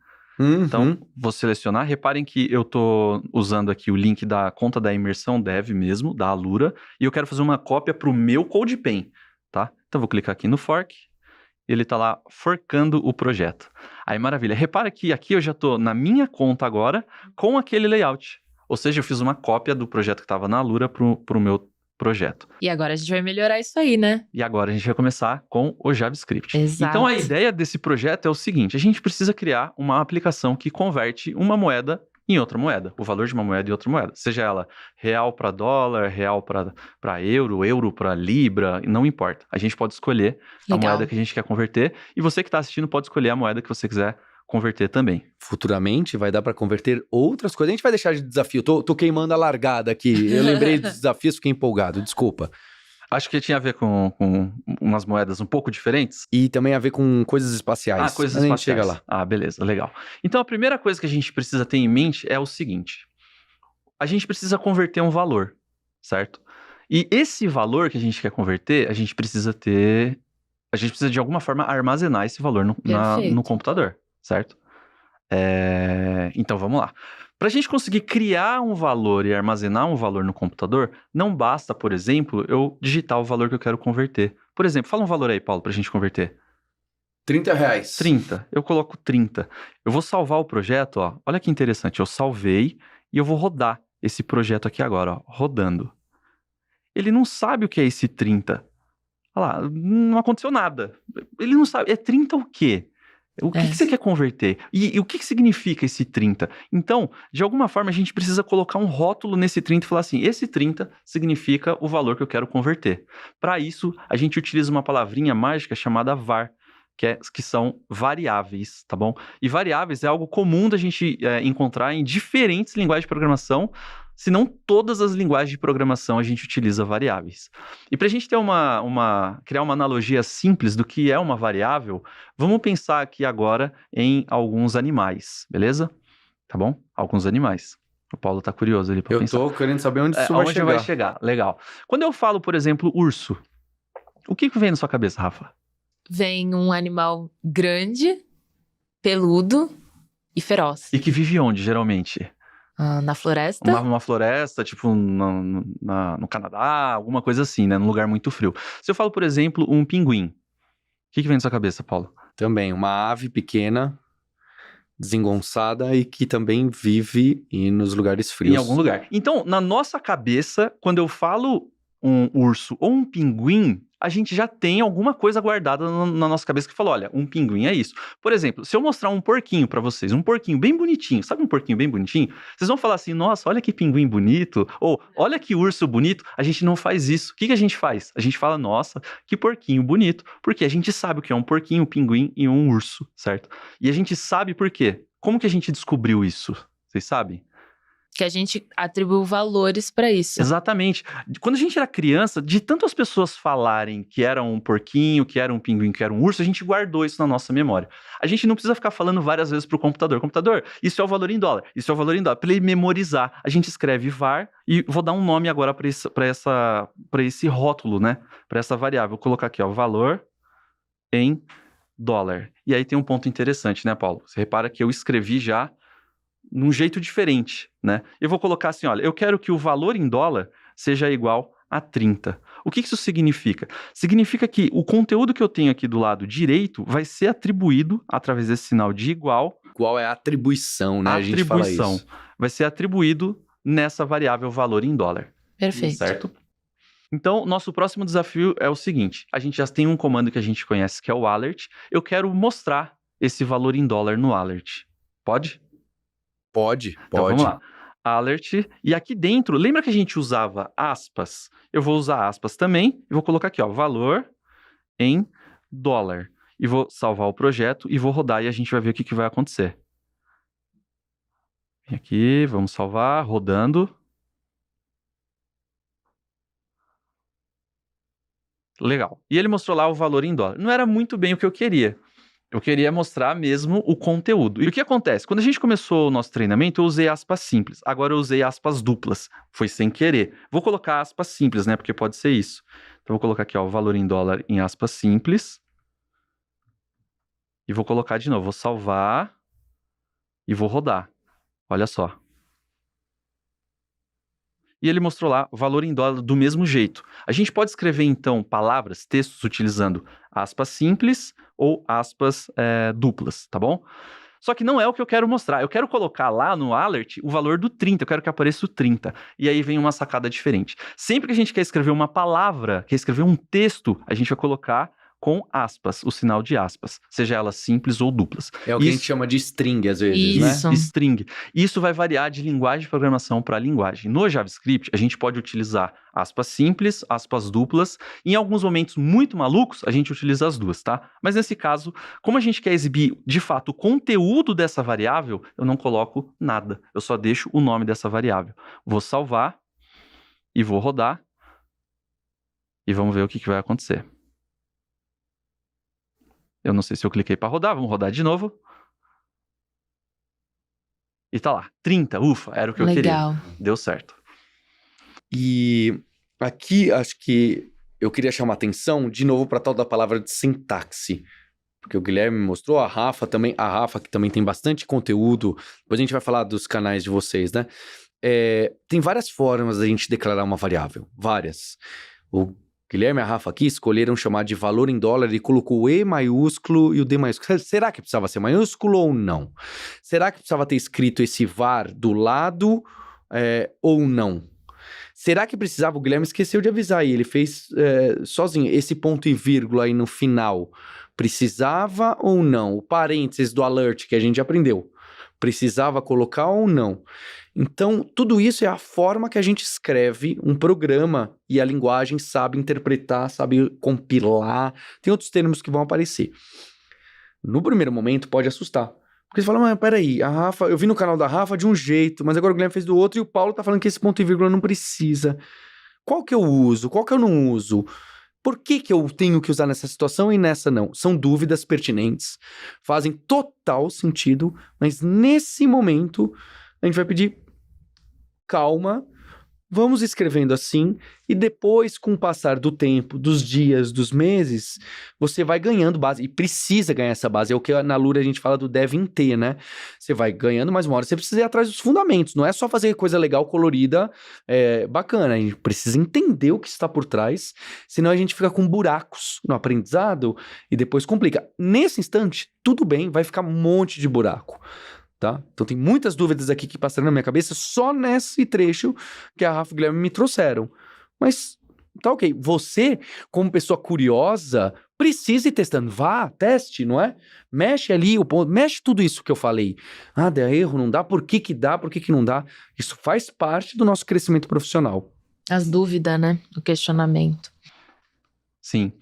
Então, vou selecionar. Reparem que eu tô usando aqui o link da conta da imersão dev mesmo, da Alura. E eu quero fazer uma cópia pro meu CodePen, tá? Então, vou clicar aqui no fork. Ele tá lá forcando o projeto. Aí, maravilha. Repara que aqui eu já tô na minha conta agora com aquele layout. Ou seja, eu fiz uma cópia do projeto que tava na Alura pro meu projeto. E agora a gente vai melhorar isso aí, né? E agora a gente vai começar com o JavaScript. Exato. Então, a ideia desse projeto é o seguinte. A gente precisa criar uma aplicação que converte uma moeda em outra moeda. O valor de uma moeda em outra moeda. Seja ela real para dólar, real para euro, euro para libra, não importa. A gente pode escolher a moeda que a gente quer converter. E você que está assistindo pode escolher a moeda que você quiser converter também. Futuramente vai dar para converter outras coisas. A gente vai deixar de desafio. Tô queimando a largada aqui. Eu lembrei dos desafios, fiquei empolgado. Desculpa. Acho que tinha a ver com umas moedas um pouco diferentes. E também a ver com coisas espaciais. Coisas espaciais. A gente chega lá. Ah, beleza, legal. Então, a primeira coisa que a gente precisa ter em mente é o seguinte. A gente precisa converter um valor, certo? E esse valor que a gente quer converter, a gente precisa de alguma forma armazenar esse valor no computador, certo? Então, vamos lá. Para a gente conseguir criar um valor e armazenar um valor no computador, não basta, por exemplo, eu digitar o valor que eu quero converter. Por exemplo, fala um valor aí, Paulo, para a gente converter. R$30. 30. Eu coloco 30. Eu vou salvar o projeto, ó. Olha que interessante. Eu salvei e eu vou rodar esse projeto aqui agora, ó. Rodando. Ele não sabe o que é esse 30. Olha lá, não aconteceu nada. Ele não sabe. É 30 o quê? O que você quer converter? E o que significa esse 30? Então, de alguma forma, a gente precisa colocar um rótulo nesse 30 e falar assim, esse 30 significa o valor que eu quero converter. Para isso, a gente utiliza uma palavrinha mágica chamada var, que são variáveis, tá bom? E variáveis é algo comum da gente encontrar em diferentes linguagens de programação, se não todas as linguagens de programação a gente utiliza variáveis. E para a gente ter criar uma analogia simples do que é uma variável, vamos pensar aqui agora em alguns animais, beleza? Tá bom? Alguns animais. O Paulo tá curioso ali para pensar. Eu tô querendo saber onde isso vai chegar. Legal. Quando eu falo, por exemplo, urso, o que vem na sua cabeça, Rafa? Vem um animal grande, peludo e feroz. E que vive onde, geralmente? Na floresta. Uma floresta, tipo no Canadá, alguma coisa assim, né? Num lugar muito frio. Se eu falo, por exemplo, um pinguim, o que vem na sua cabeça, Paulo? Também, uma ave pequena, desengonçada e que também vive nos lugares frios. Em algum lugar. Então, na nossa cabeça, quando eu falo um urso ou um pinguim, a gente já tem alguma coisa guardada na nossa cabeça que falou, olha, um pinguim é isso. Por exemplo, se eu mostrar um porquinho pra vocês, um porquinho bem bonitinho, sabe um porquinho bem bonitinho? Vocês vão falar assim, nossa, olha que pinguim bonito, ou olha que urso bonito. A gente não faz isso. O que a gente faz? A gente fala, nossa, que porquinho bonito, porque a gente sabe o que é um porquinho, um pinguim e um urso, certo? E a gente sabe por quê. Como que a gente descobriu isso? Vocês sabem? Que a gente atribuiu valores pra isso. Exatamente. Quando a gente era criança, de tanto as pessoas falarem que era um porquinho, que era um pinguim, que era um urso, a gente guardou isso na nossa memória. A gente não precisa ficar falando várias vezes pro computador. Computador, isso é o valor em dólar, isso é o valor em dólar. Para ele memorizar, a gente escreve var e vou dar um nome agora para esse rótulo, né? Para essa variável. Vou colocar aqui, ó, valor em dólar. E aí tem um ponto interessante, né, Paulo? Você repara que eu escrevi já num jeito diferente, né? Eu vou colocar assim, olha, eu quero que o valor em dólar seja igual a 30. O que isso significa? Significa que o conteúdo que eu tenho aqui do lado direito vai ser atribuído através desse sinal de igual. Igual é a atribuição, né? A gente fala isso. Vai ser atribuído nessa variável valor em dólar. Perfeito. Certo? Então, nosso próximo desafio é o seguinte. A gente já tem um comando que a gente conhece, que é o alert. Eu quero mostrar esse valor em dólar no alert. Pode? Pode. Então, vamos lá. Alert. E aqui dentro, lembra que a gente usava aspas? Eu vou usar aspas também. E vou colocar aqui, ó, valor em dólar. E vou salvar o projeto e vou rodar e a gente vai ver o que vai acontecer. Vem aqui, vamos salvar, rodando. Legal. E ele mostrou lá o valor em dólar. Não era muito bem o que eu queria. Eu queria mostrar mesmo o conteúdo. E o que acontece? Quando a gente começou o nosso treinamento, eu usei aspas simples. Agora eu usei aspas duplas. Foi sem querer. Vou colocar aspas simples, né? Porque pode ser isso. Então, vou colocar aqui, ó, o valor em dólar em aspas simples. E vou colocar de novo. Vou salvar. E vou rodar. Olha só. E ele mostrou lá o valor em dólar do mesmo jeito. A gente pode escrever, então, palavras, textos, utilizando aspas simples ou aspas duplas, tá bom? Só que não é o que eu quero mostrar. Eu quero colocar lá no alert o valor do 30. Eu quero que apareça o 30. E aí vem uma sacada diferente. Sempre que a gente quer escrever uma palavra, quer escrever um texto, a gente vai colocar com aspas, o sinal de aspas, seja elas simples ou duplas. É o que a gente chama de string, às vezes, Isso. né? String. Isso vai variar de linguagem de programação para linguagem. No JavaScript, a gente pode utilizar aspas simples, aspas duplas. Em alguns momentos muito malucos, a gente utiliza as duas, tá? Mas nesse caso, como a gente quer exibir, de fato, o conteúdo dessa variável, eu não coloco nada. Eu só deixo o nome dessa variável. Vou salvar e vou rodar. E vamos ver o que vai acontecer. Eu não sei se eu cliquei para rodar, vamos rodar de novo. E tá lá, 30, ufa, era o que eu Legal. queria. Deu certo. E aqui, acho que eu queria chamar atenção, de novo, para tal da palavra de sintaxe. Porque o Guilherme mostrou, a Rafa que também tem bastante conteúdo. Depois a gente vai falar dos canais de vocês, né? Tem várias formas da gente declarar uma variável, várias. O Guilherme e a Rafa aqui escolheram chamar de valor em dólar e colocou o E maiúsculo e o D maiúsculo. Será que precisava ser maiúsculo ou não? Será que precisava ter escrito esse var do lado ou não? Será que precisava? O Guilherme esqueceu de avisar aí, ele fez sozinho. Esse ponto e vírgula aí no final, precisava ou não? O parênteses do alert que a gente aprendeu, precisava colocar ou não? Então, tudo isso é a forma que a gente escreve um programa e a linguagem sabe interpretar, sabe compilar. Tem outros termos que vão aparecer. No primeiro momento, pode assustar. Porque você fala, mas peraí, a Rafa, eu vi no canal da Rafa de um jeito, mas agora o Guilherme fez do outro e o Paulo tá falando que esse ponto e vírgula não precisa. Qual que eu uso? Qual que eu não uso? Por que eu tenho que usar nessa situação e nessa não? São dúvidas pertinentes, fazem total sentido, mas nesse momento a gente vai pedir calma, vamos escrevendo assim, e depois, com o passar do tempo, dos dias, dos meses, você vai ganhando base, e precisa ganhar essa base, é o que na Lura a gente fala do dev em T, né? Você vai ganhando, mas uma hora você precisa ir atrás dos fundamentos, não é só fazer coisa legal, colorida, bacana, a gente precisa entender o que está por trás, senão a gente fica com buracos no aprendizado, e depois complica. Nesse instante, tudo bem, vai ficar um monte de buraco. Tá? Então tem muitas dúvidas aqui que passaram na minha cabeça só nesse trecho que a Rafa e o Guilherme me trouxeram. Mas tá ok. Você, como pessoa curiosa, precisa ir testando. Vá, teste, não é? Mexe ali o ponto, mexe tudo isso que eu falei. Ah, dá erro, não dá, por que que dá, por que que não dá? Isso faz parte do nosso crescimento profissional. As dúvidas, né? O questionamento. Sim.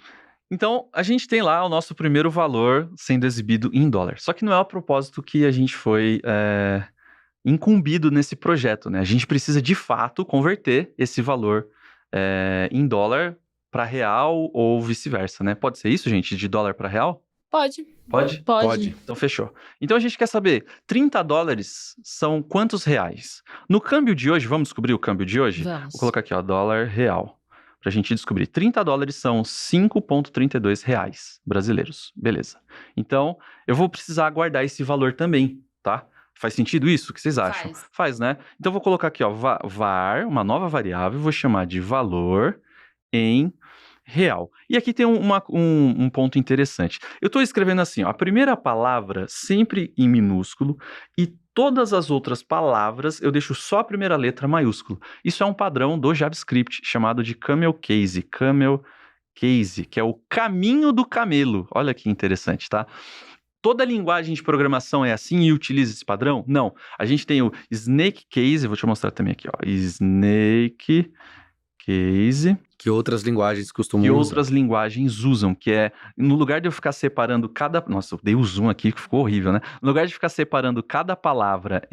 Então, a gente tem lá o nosso primeiro valor sendo exibido em dólar. Só que não é o propósito que a gente foi incumbido nesse projeto, né? A gente precisa, de fato, converter esse valor em dólar para real ou vice-versa, né? Pode ser isso, gente? De dólar para real? Pode. Pode? Pode. Então, fechou. Então, a gente quer saber, 30 dólares são quantos reais? No câmbio de hoje, vamos descobrir o câmbio de hoje? Vamos. Vou colocar aqui, ó, dólar real. Pra gente descobrir. 30 dólares são 5,32 reais brasileiros. Beleza. Então, eu vou precisar guardar esse valor também, tá? Faz sentido isso? O que vocês acham? Faz, né? Então, eu vou colocar aqui, ó, var, uma nova variável, vou chamar de valor em real. E aqui tem um ponto interessante. Eu estou escrevendo assim, ó, a primeira palavra sempre em minúsculo e todas as outras palavras eu deixo só a primeira letra maiúsculo. Isso é um padrão do JavaScript chamado de camel case. Camel case, que é o caminho do camelo. Olha que interessante, tá? Toda linguagem de programação é assim e utiliza esse padrão? Não. A gente tem o snake case, vou te mostrar também aqui, ó. Snake case. Que outras linguagens costumam Que usar. outras linguagens usam, que é, no lugar de eu ficar separando cada... Nossa, eu dei o zoom aqui, que ficou horrível, né? No lugar de ficar separando cada palavra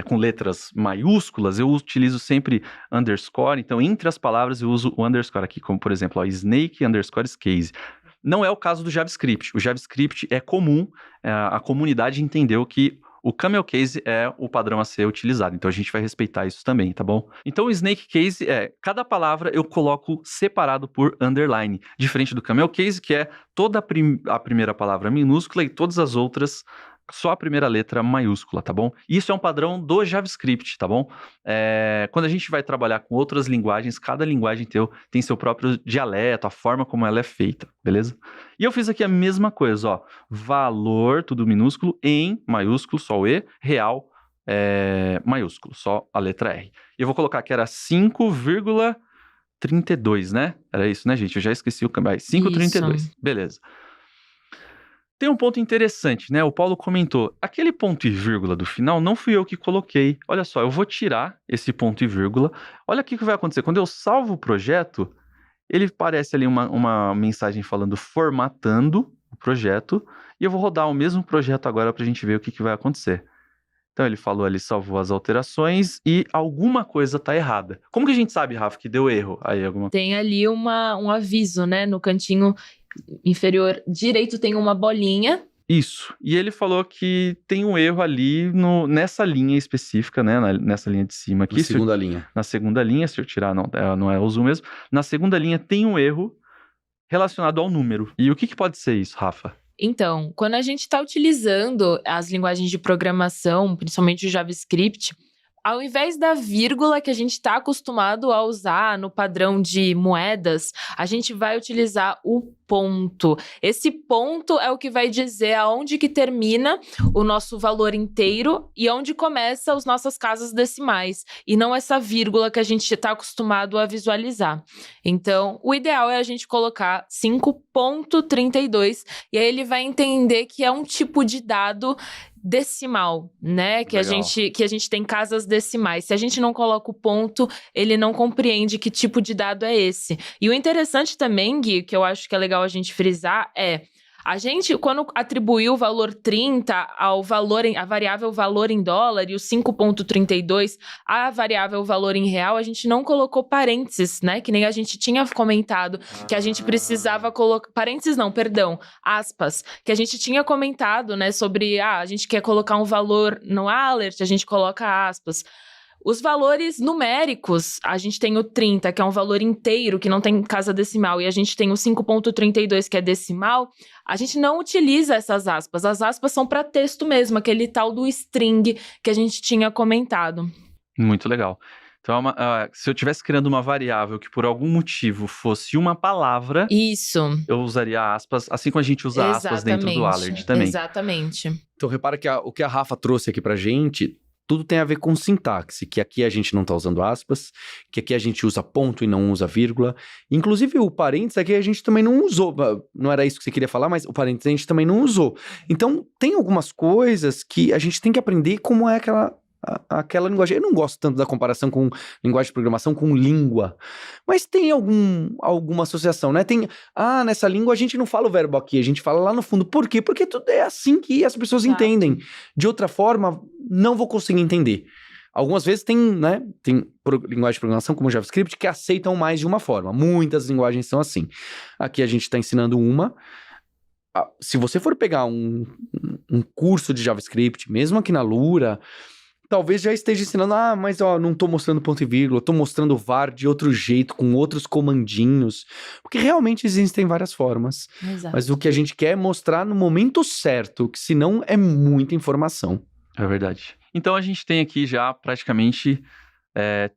com letras maiúsculas, eu utilizo sempre underscore, então entre as palavras eu uso o underscore aqui, como por exemplo, ó, snake underscore case. Não é o caso do JavaScript. O JavaScript é comum, a comunidade entendeu que o camel case é o padrão a ser utilizado, então a gente vai respeitar isso também, tá bom? Então o snake case cada palavra eu coloco separado por underline, diferente do camel case, que é toda a primeira palavra minúscula e todas as outras só a primeira letra maiúscula, tá bom? Isso é um padrão do JavaScript, tá bom? Quando a gente vai trabalhar com outras linguagens, cada linguagem tem seu próprio dialeto, a forma como ela é feita, beleza? E eu fiz aqui a mesma coisa, ó. Valor, tudo minúsculo, em maiúsculo, só o E, real, maiúsculo, só a letra R. E eu vou colocar que era 5,32, né? Era isso, né, gente? Eu já esqueci o câmbio. 5,32, beleza. Tem um ponto interessante, né? O Paulo comentou, aquele ponto e vírgula do final não fui eu que coloquei. Olha só, eu vou tirar esse ponto e vírgula. Olha o que vai acontecer. Quando eu salvo o projeto, ele aparece ali uma mensagem falando formatando o projeto. E eu vou rodar o mesmo projeto agora para a gente ver o que vai acontecer. Então ele falou ali, salvou as alterações e alguma coisa tá errada. Como que a gente sabe, Rafa, que deu erro? Aí, Tem ali um aviso, né? No cantinho inferior direito tem uma bolinha. Isso. E ele falou que tem um erro ali nessa linha específica, né? Nessa linha de cima aqui. Na segunda linha. Na segunda linha, se eu tirar, não é o zoom mesmo. Na segunda linha tem um erro relacionado ao número. E o que pode ser isso, Rafa? Então, quando a gente está utilizando as linguagens de programação, principalmente o JavaScript, ao invés da vírgula que a gente está acostumado a usar no padrão de moedas, a gente vai utilizar o ponto. Esse ponto é o que vai dizer aonde que termina o nosso valor inteiro e onde começa as nossas casas decimais. E não essa vírgula que a gente está acostumado a visualizar. Então, o ideal é a gente colocar 5,32 e aí ele vai entender que é um tipo de dado decimal, né? Que a gente tem casas decimais. Se a gente não coloca o ponto, ele não compreende que tipo de dado é esse. E o interessante também, Gui, que eu acho que é legal a gente frisar, a gente, quando atribuiu o valor 30 à variável valor em dólar e o 5,32 à variável valor em real, a gente não colocou parênteses, né? Que nem a gente tinha comentado, que a gente precisava colocar... Parênteses não, perdão, aspas. Que a gente tinha comentado, né? Sobre, a gente quer colocar um valor no alert, a gente coloca aspas. Os valores numéricos, a gente tem o 30, que é um valor inteiro, que não tem casa decimal, e a gente tem o 5,32, que é decimal, a gente não utiliza essas aspas. As aspas são para texto mesmo, aquele tal do string que a gente tinha comentado. Muito legal. Então, se eu estivesse criando uma variável que por algum motivo fosse uma palavra... Isso. Eu usaria aspas, assim como a gente usa aspas dentro do alert também. Exatamente. Então, repara que o que a Rafa trouxe aqui pra gente... tudo tem a ver com sintaxe, que aqui a gente não está usando aspas, que aqui a gente usa ponto e não usa vírgula. Inclusive o parênteses aqui a gente também não usou, não era isso que você queria falar, mas o parênteses a gente também não usou. Então tem algumas coisas que a gente tem que aprender como é aquela linguagem. Eu não gosto tanto da comparação com linguagem de programação com língua, mas tem alguma associação, né? Nessa língua a gente não fala o verbo aqui, a gente fala lá no fundo. Por quê? Porque tudo é assim que as pessoas entendem. De outra forma, não vou conseguir entender. Algumas vezes tem linguagem de programação como JavaScript que aceitam mais de uma forma. Muitas linguagens são assim. Aqui a gente está ensinando uma. Se você for pegar um curso de JavaScript, mesmo aqui na Lura, talvez já esteja ensinando, mas não tô mostrando ponto e vírgula, tô mostrando var de outro jeito, com outros comandinhos. Porque realmente existem várias formas. Exato. Mas o que a gente quer é mostrar no momento certo, que senão é muita informação. É verdade. Então a gente tem aqui já praticamente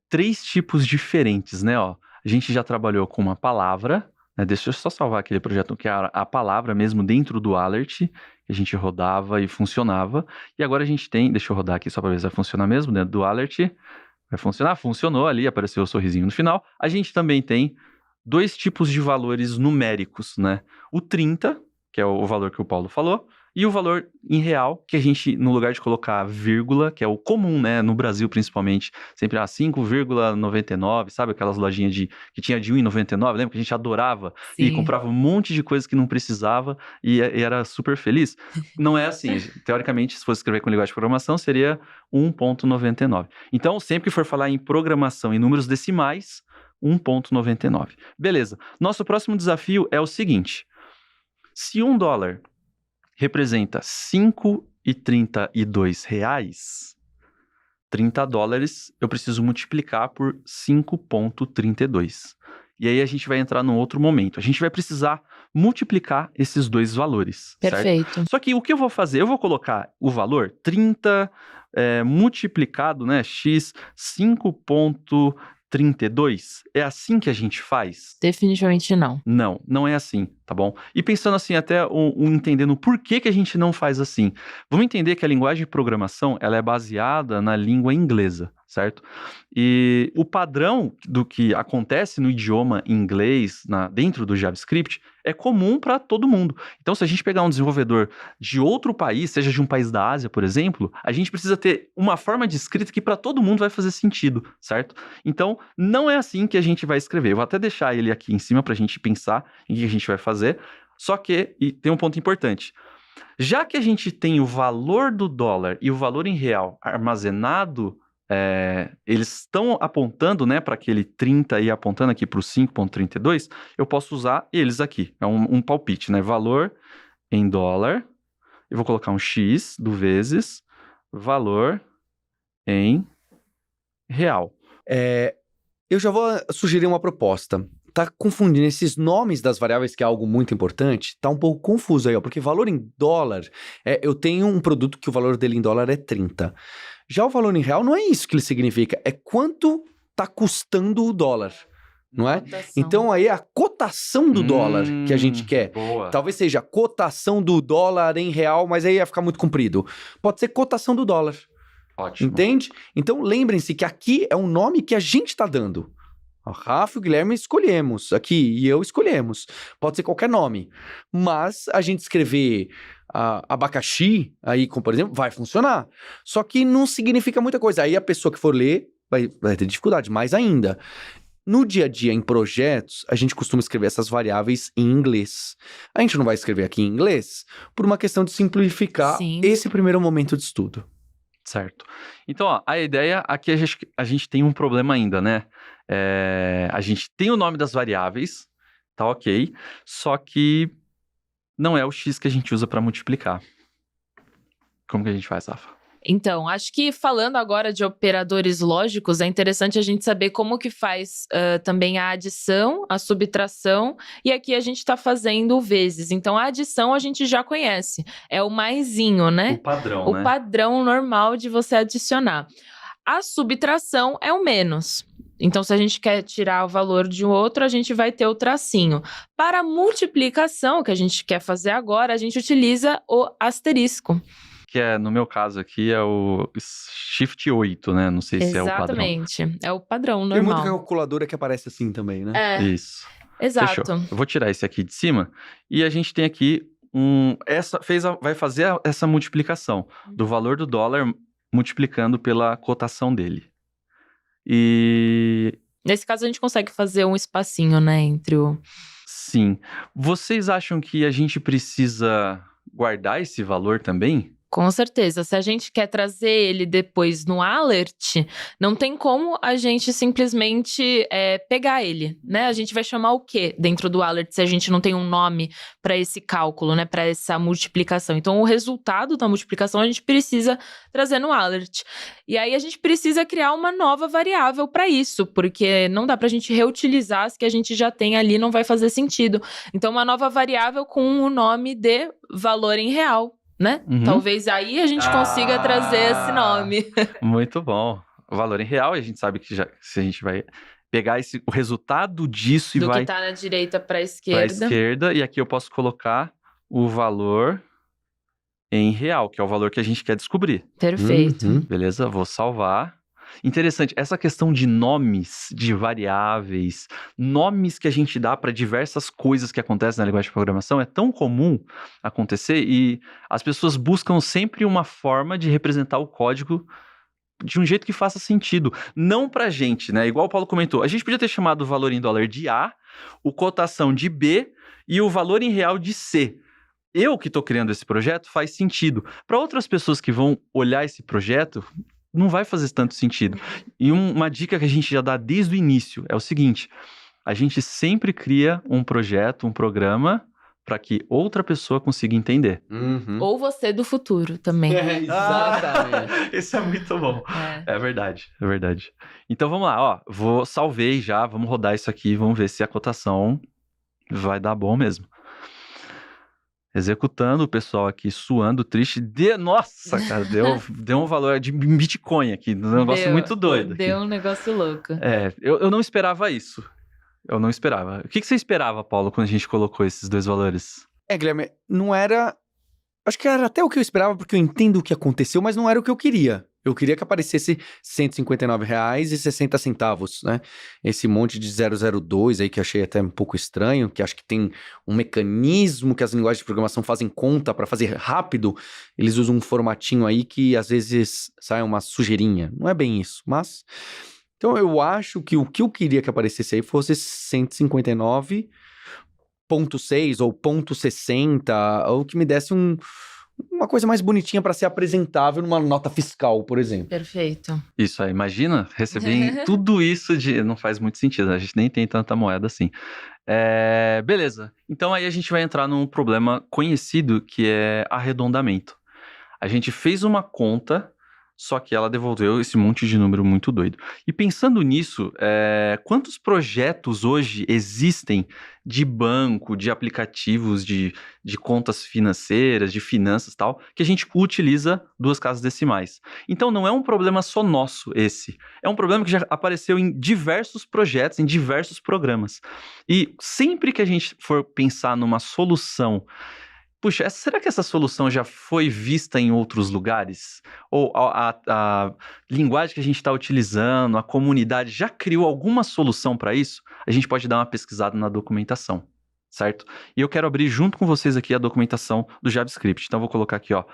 3 tipos diferentes, né? A gente já trabalhou com uma palavra, né? Deixa eu só salvar aquele projeto que era a palavra mesmo dentro do alert, que a gente rodava e funcionava. E agora a gente tem, deixa eu rodar aqui só para ver se vai funcionar mesmo, dentro do alert. Vai funcionar, funcionou ali, apareceu o sorrisinho no final. A gente também tem 2 tipos de valores numéricos, né? O 30, que é o valor que o Paulo falou, e o valor em real, que a gente, no lugar de colocar vírgula, que é o comum, né, no Brasil principalmente, sempre 5,99, sabe? Aquelas lojinhas que tinha de 1,99, lembra que a gente adorava? Sim. E comprava um monte de coisa que não precisava e era super feliz. Não é assim. Teoricamente, se fosse escrever com linguagem de programação, seria 1,99. Então, sempre que for falar em programação em números decimais, 1,99. Beleza. Nosso próximo desafio é o seguinte. Se $1 representa R$5,32, $30 eu preciso multiplicar por 5,32. E aí a gente vai entrar num outro momento. A gente vai precisar multiplicar esses 2 valores. Perfeito. Certo? Só que o que eu vou fazer? Eu vou colocar o valor 30 multiplicado, né? X 5,32. É assim que a gente faz? Definitivamente não. Não é assim, tá bom? E pensando assim, até entendendo por que a gente não faz assim. Vamos entender que a linguagem de programação, ela é baseada na língua inglesa, certo? E o padrão do que acontece no idioma inglês, dentro do JavaScript, é comum para todo mundo. Então, se a gente pegar um desenvolvedor de outro país, seja de um país da Ásia, por exemplo, a gente precisa ter uma forma de escrita que para todo mundo vai fazer sentido, certo? Então, não é assim que a gente vai escrever. Eu vou até deixar ele aqui em cima para a gente pensar em que a gente vai fazer. Só que, e tem um ponto importante, já que a gente tem o valor do dólar e o valor em real armazenado, eles estão apontando, né, para aquele 30 e apontando aqui para o 5,32, eu posso usar eles aqui. É um palpite, né? Valor em dólar, eu vou colocar um X do vezes valor em real. Eu já vou sugerir uma proposta. Tá confundindo esses nomes das variáveis, que é algo muito importante, tá um pouco confuso aí, porque valor em dólar, eu tenho um produto que o valor dele em dólar é 30. Já o valor em real não é isso que ele significa, é quanto tá custando o dólar, não é? Cotação. Então aí é a cotação do dólar que a gente quer. Boa. Talvez seja a cotação do dólar em real, mas aí ia ficar muito comprido. Pode ser cotação do dólar. Ótimo. Entende? Então lembrem-se que aqui é um nome que a gente está dando. O Rafa e o Guilherme escolhemos aqui e eu escolhemos. Pode ser qualquer nome. Mas a gente escrever abacaxi, aí, como por exemplo, vai funcionar. Só que não significa muita coisa. Aí a pessoa que for ler vai ter dificuldade, mais ainda. No dia a dia, em projetos, a gente costuma escrever essas variáveis em inglês. A gente não vai escrever aqui em inglês por uma questão de simplificar esse primeiro momento de estudo. Certo. Então, a ideia aqui a gente tem um problema ainda, né? A gente tem o nome das variáveis, tá ok, só que não é o X que a gente usa para multiplicar. Como que a gente faz, Rafa? Então, acho que falando agora de operadores lógicos, é interessante a gente saber como que faz também a adição, a subtração, e aqui a gente está fazendo o vezes. Então, a adição a gente já conhece, é o maisinho, né? O padrão, né? O padrão normal de você adicionar. A subtração é o menos. Então, se a gente quer tirar o valor de um outro, a gente vai ter o tracinho. Para a multiplicação, que a gente quer fazer agora, a gente utiliza o asterisco. que no meu caso aqui, é o Shift 8, né? Não sei se é o padrão. Exatamente. É o padrão Tem muita normal. calculadora que aparece assim também, né? Isso. Exato. Fechou. Eu vou tirar esse aqui de cima. E a gente tem aqui vai fazer essa multiplicação do valor do dólar multiplicando pela cotação dele. E... Nesse caso, a gente consegue fazer um espacinho, né, entre o... Sim. Vocês acham que a gente precisa guardar esse valor também? Com certeza. Se a gente quer trazer ele depois no alert, não tem como a gente simplesmente pegar ele, né? A gente vai chamar o quê dentro do alert se a gente não tem um nome para esse cálculo, né? Para essa multiplicação. Então, o resultado da multiplicação a gente precisa trazer no alert. E aí, a gente precisa criar uma nova variável para isso, porque não dá para a gente reutilizar as que a gente já tem ali, não vai fazer sentido. Então, uma nova variável com o nome de valor em real. Né? Uhum. Talvez aí a gente consiga trazer esse nome. Muito bom. O valor em real, a gente sabe que se a gente vai pegar o resultado disso Do e vai que tá na direita para a para a esquerda. esquerda, e aqui eu posso colocar o valor em real, que é o valor que a gente quer descobrir. Perfeito. Uhum. Beleza? Vou salvar. Interessante, essa questão de nomes, de variáveis, nomes que a gente dá para diversas coisas que acontecem na linguagem de programação é tão comum acontecer e as pessoas buscam sempre uma forma de representar o código de um jeito que faça sentido. Não pra gente, né? Igual o Paulo comentou, a gente podia ter chamado o valor em dólar de A, o cotação de B e o valor em real de C. Eu que estou criando esse projeto faz sentido. Para outras pessoas que vão olhar esse projeto, não vai fazer tanto sentido. E uma dica que a gente já dá desde o início é o seguinte: a gente sempre cria um projeto, um programa, para que outra pessoa consiga entender. Uhum. Ou você do futuro também. Exatamente. Esse é muito bom. É. É verdade, é verdade. Então vamos lá, ó. Salvei já, vamos rodar isso aqui, vamos ver se a cotação vai dar bom mesmo. Executando, o pessoal aqui suando, triste. Nossa, cara, deu um valor de Bitcoin aqui. Um negócio muito doido. Deu um negócio louco. Eu não esperava isso. Eu não esperava. O que você esperava, Paulo, quando a gente colocou esses dois valores? Guilherme, não era... Acho que era até o que eu esperava, porque eu entendo o que aconteceu, mas não era o que eu queria. Eu queria que aparecesse R$ 159,60, né? Esse monte de 002 aí que eu achei até um pouco estranho, que acho que tem um mecanismo que as linguagens de programação fazem conta para fazer rápido. Eles usam um formatinho aí que às vezes sai uma sujeirinha. Não é bem isso, mas... Então eu acho que o que eu queria que aparecesse aí fosse 159,6 ou 0,60, ou que me desse uma coisa mais bonitinha para ser apresentável numa nota fiscal, por exemplo. Perfeito. Isso aí, imagina receber tudo isso não faz muito sentido, né? A gente nem tem tanta moeda assim. Beleza, então aí a gente vai entrar num problema conhecido que é arredondamento. A gente fez uma conta, só que ela devolveu esse monte de número muito doido. E pensando nisso, quantos projetos hoje existem de banco, de aplicativos, de contas financeiras, de finanças e tal, que a gente utiliza duas casas decimais? Então não é um problema só nosso esse. É um problema que já apareceu em diversos projetos, em diversos programas. E sempre que a gente for pensar numa solução, puxa, será que essa solução já foi vista em outros lugares? Ou a linguagem que a gente está utilizando, a comunidade já criou alguma solução para isso? A gente pode dar uma pesquisada na documentação, certo? E eu quero abrir junto com vocês aqui a documentação do JavaScript. Então, eu vou colocar aqui, ó,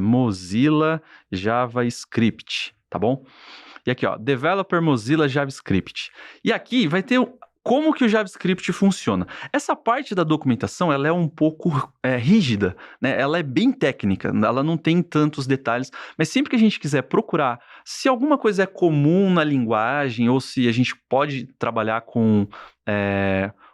Mozilla JavaScript, tá bom? E aqui, ó, Developer Mozilla JavaScript. E aqui vai ter como que o JavaScript funciona. Essa parte da documentação, ela é um pouco rígida, né? Ela é bem técnica, ela não tem tantos detalhes, mas sempre que a gente quiser procurar se alguma coisa é comum na linguagem ou se a gente pode trabalhar com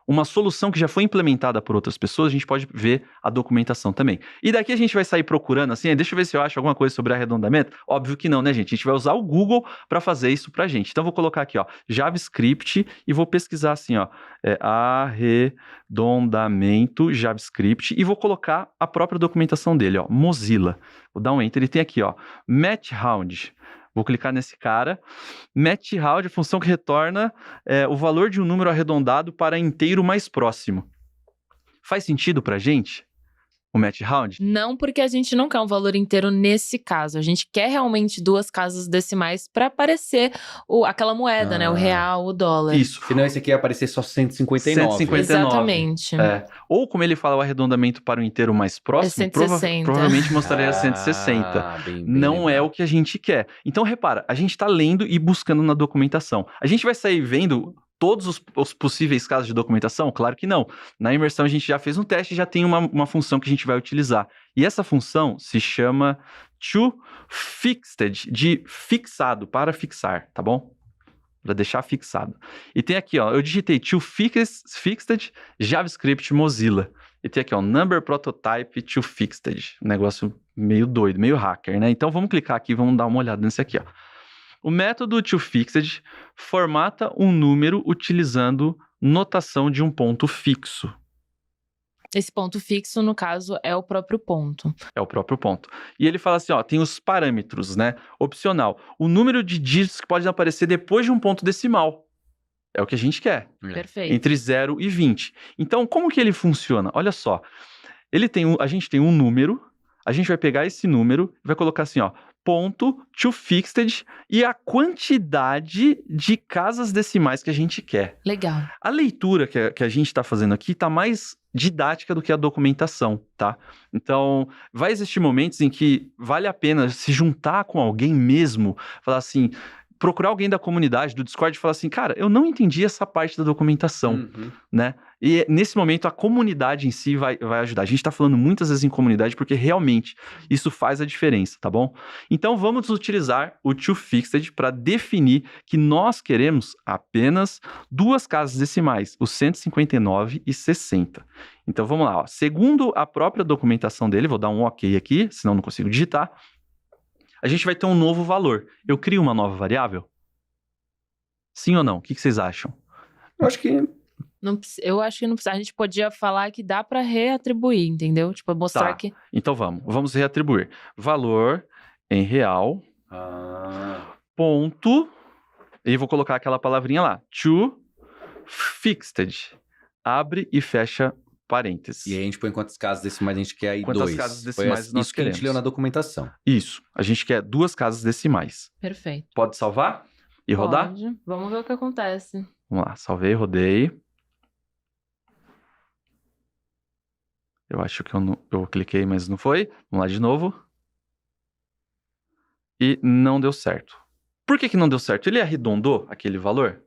uma solução que já foi implementada por outras pessoas, a gente pode ver a documentação também. E daqui a gente vai sair procurando assim, deixa eu ver se eu acho alguma coisa sobre arredondamento. Óbvio que não, né, gente? A gente vai usar o Google para fazer isso pra gente. Então, eu vou colocar aqui, ó, JavaScript e vou pesquisar assim, ó, arredondamento JavaScript e vou colocar a própria documentação dele, ó, Mozilla. Vou dar um Enter, ele tem aqui, ó, MathRound. Vou clicar nesse cara. MathRound, a função que retorna o valor de um número arredondado para inteiro mais próximo. Faz sentido pra gente? o match round? Não, porque a gente não quer um valor inteiro nesse caso. A gente quer realmente 2 casas decimais para aparecer aquela moeda, né? O real, o dólar. Isso. Senão esse aqui ia aparecer só 159. 159. Exatamente. Ou como ele fala o arredondamento para o inteiro mais próximo, 160. provavelmente mostraria 160. Bem Não é lembrado. o que a gente quer. Então, repara, a gente está lendo e buscando na documentação. A gente vai sair vendo todos os possíveis casos de documentação? Claro que não. Na imersão a gente já fez um teste e já tem uma função que a gente vai utilizar. E essa função se chama toFixed, de fixado, para fixar, tá bom? Para deixar fixado. E tem aqui, ó, eu digitei toFixed JavaScript Mozilla. E tem aqui, ó, number prototype toFixed. Um negócio meio doido, meio hacker, né? Então vamos clicar aqui e vamos dar uma olhada nesse aqui, ó. O método toFixed formata um número utilizando notação de um ponto fixo. Esse ponto fixo, no caso, é o próprio ponto. É o próprio ponto. E ele fala assim, ó, tem os parâmetros, né? Opcional. O número de dígitos que pode aparecer depois de um ponto decimal. É o que a gente quer. Perfeito. Entre 0 e 20. Então, como que ele funciona? Olha só. A gente tem um número, a gente vai pegar esse número e vai colocar assim, ó, ponto toFixed e a quantidade de casas decimais que a gente quer. Legal. A leitura que a gente está fazendo aqui está mais didática do que a documentação, tá? Então, vai existir momentos em que vale a pena se juntar com alguém mesmo, falar assim, procurar alguém da comunidade, do Discord, e falar assim, cara, eu não entendi essa parte da documentação, né? E nesse momento a comunidade em si vai ajudar. A gente está falando muitas vezes em comunidade porque realmente isso faz a diferença, tá bom? Então vamos utilizar o toFixed para definir que nós queremos apenas 2 casas decimais, o 159 e 60. Então vamos lá, ó. Segundo a própria documentação dele, vou dar um OK aqui, senão não consigo digitar. A gente vai ter um novo valor. Eu crio uma nova variável? Sim ou não? O que vocês acham? Eu acho que... Eu acho que não precisa. A gente podia falar que dá para reatribuir, entendeu? Tipo, mostrar Tá. que... Então vamos reatribuir. Valor em real, ponto, e vou colocar aquela palavrinha lá, toFixed, abre e fecha parênteses. E aí a gente põe quantas casas decimais a gente quer aí? Quantas 2. casas decimais Foi nós isso que a gente queremos. leu na documentação. Isso, a gente quer 2 casas decimais. Perfeito. Pode salvar e rodar? Pode. Vamos ver o que acontece. Vamos lá, salvei, rodei. Eu acho que eu cliquei, mas não foi. Vamos lá de novo. E não deu certo. Por que não deu certo? Ele arredondou aquele valor?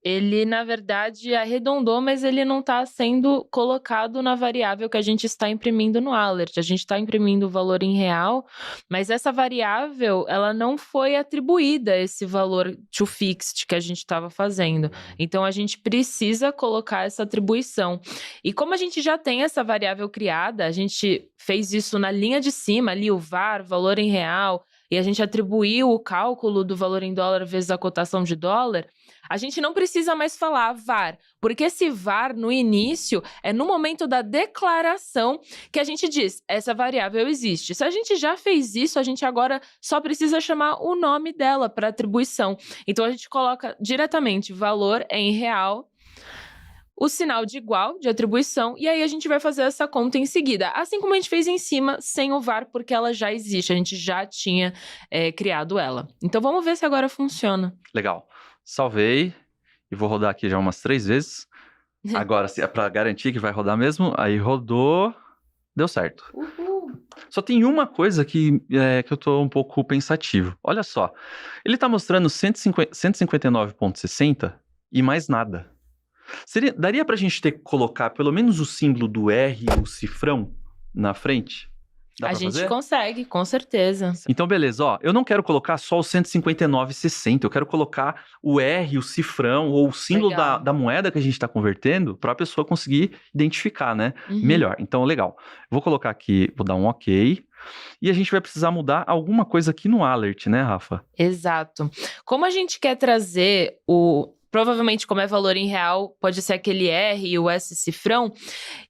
Ele, na verdade, arredondou, mas ele não está sendo colocado na variável que a gente está imprimindo no alert. A gente está imprimindo o valor em real, mas essa variável, ela não foi atribuída a esse valor toFixed que a gente estava fazendo. Então, a gente precisa colocar essa atribuição. E como a gente já tem essa variável criada, a gente fez isso na linha de cima, ali o var, valor em real, e a gente atribuiu o cálculo do valor em dólar vezes a cotação de dólar, a gente não precisa mais falar var, porque esse var no início é no momento da declaração que a gente diz, essa variável existe. Se a gente já fez isso, a gente agora só precisa chamar o nome dela para atribuição. Então a gente coloca diretamente valor em real, o sinal de igual, de atribuição, e aí a gente vai fazer essa conta em seguida. Assim como a gente fez em cima, sem o var, porque ela já existe, a gente já tinha criado ela. Então vamos ver se agora funciona. Legal. Salvei e vou rodar aqui já umas 3 vezes. Agora, se é para garantir que vai rodar mesmo, aí rodou, deu certo. Uhul. Só tem uma coisa que eu tô um pouco pensativo. Olha só, ele tá mostrando 159,60 e mais nada. Daria pra gente ter que colocar pelo menos o símbolo do R e o cifrão na frente? Dá A pra gente fazer? consegue, com certeza. Então, beleza, ó, eu não quero colocar só o 159,60, eu quero colocar o R, o cifrão ou o símbolo Legal. da moeda que a gente está convertendo para a pessoa conseguir identificar, né? Uhum. Melhor. Então, legal. Vou colocar aqui, vou dar um OK. E a gente vai precisar mudar alguma coisa aqui no alert, né, Rafa? Exato. Como a gente quer trazer provavelmente, como é valor em real, pode ser aquele R e o S cifrão.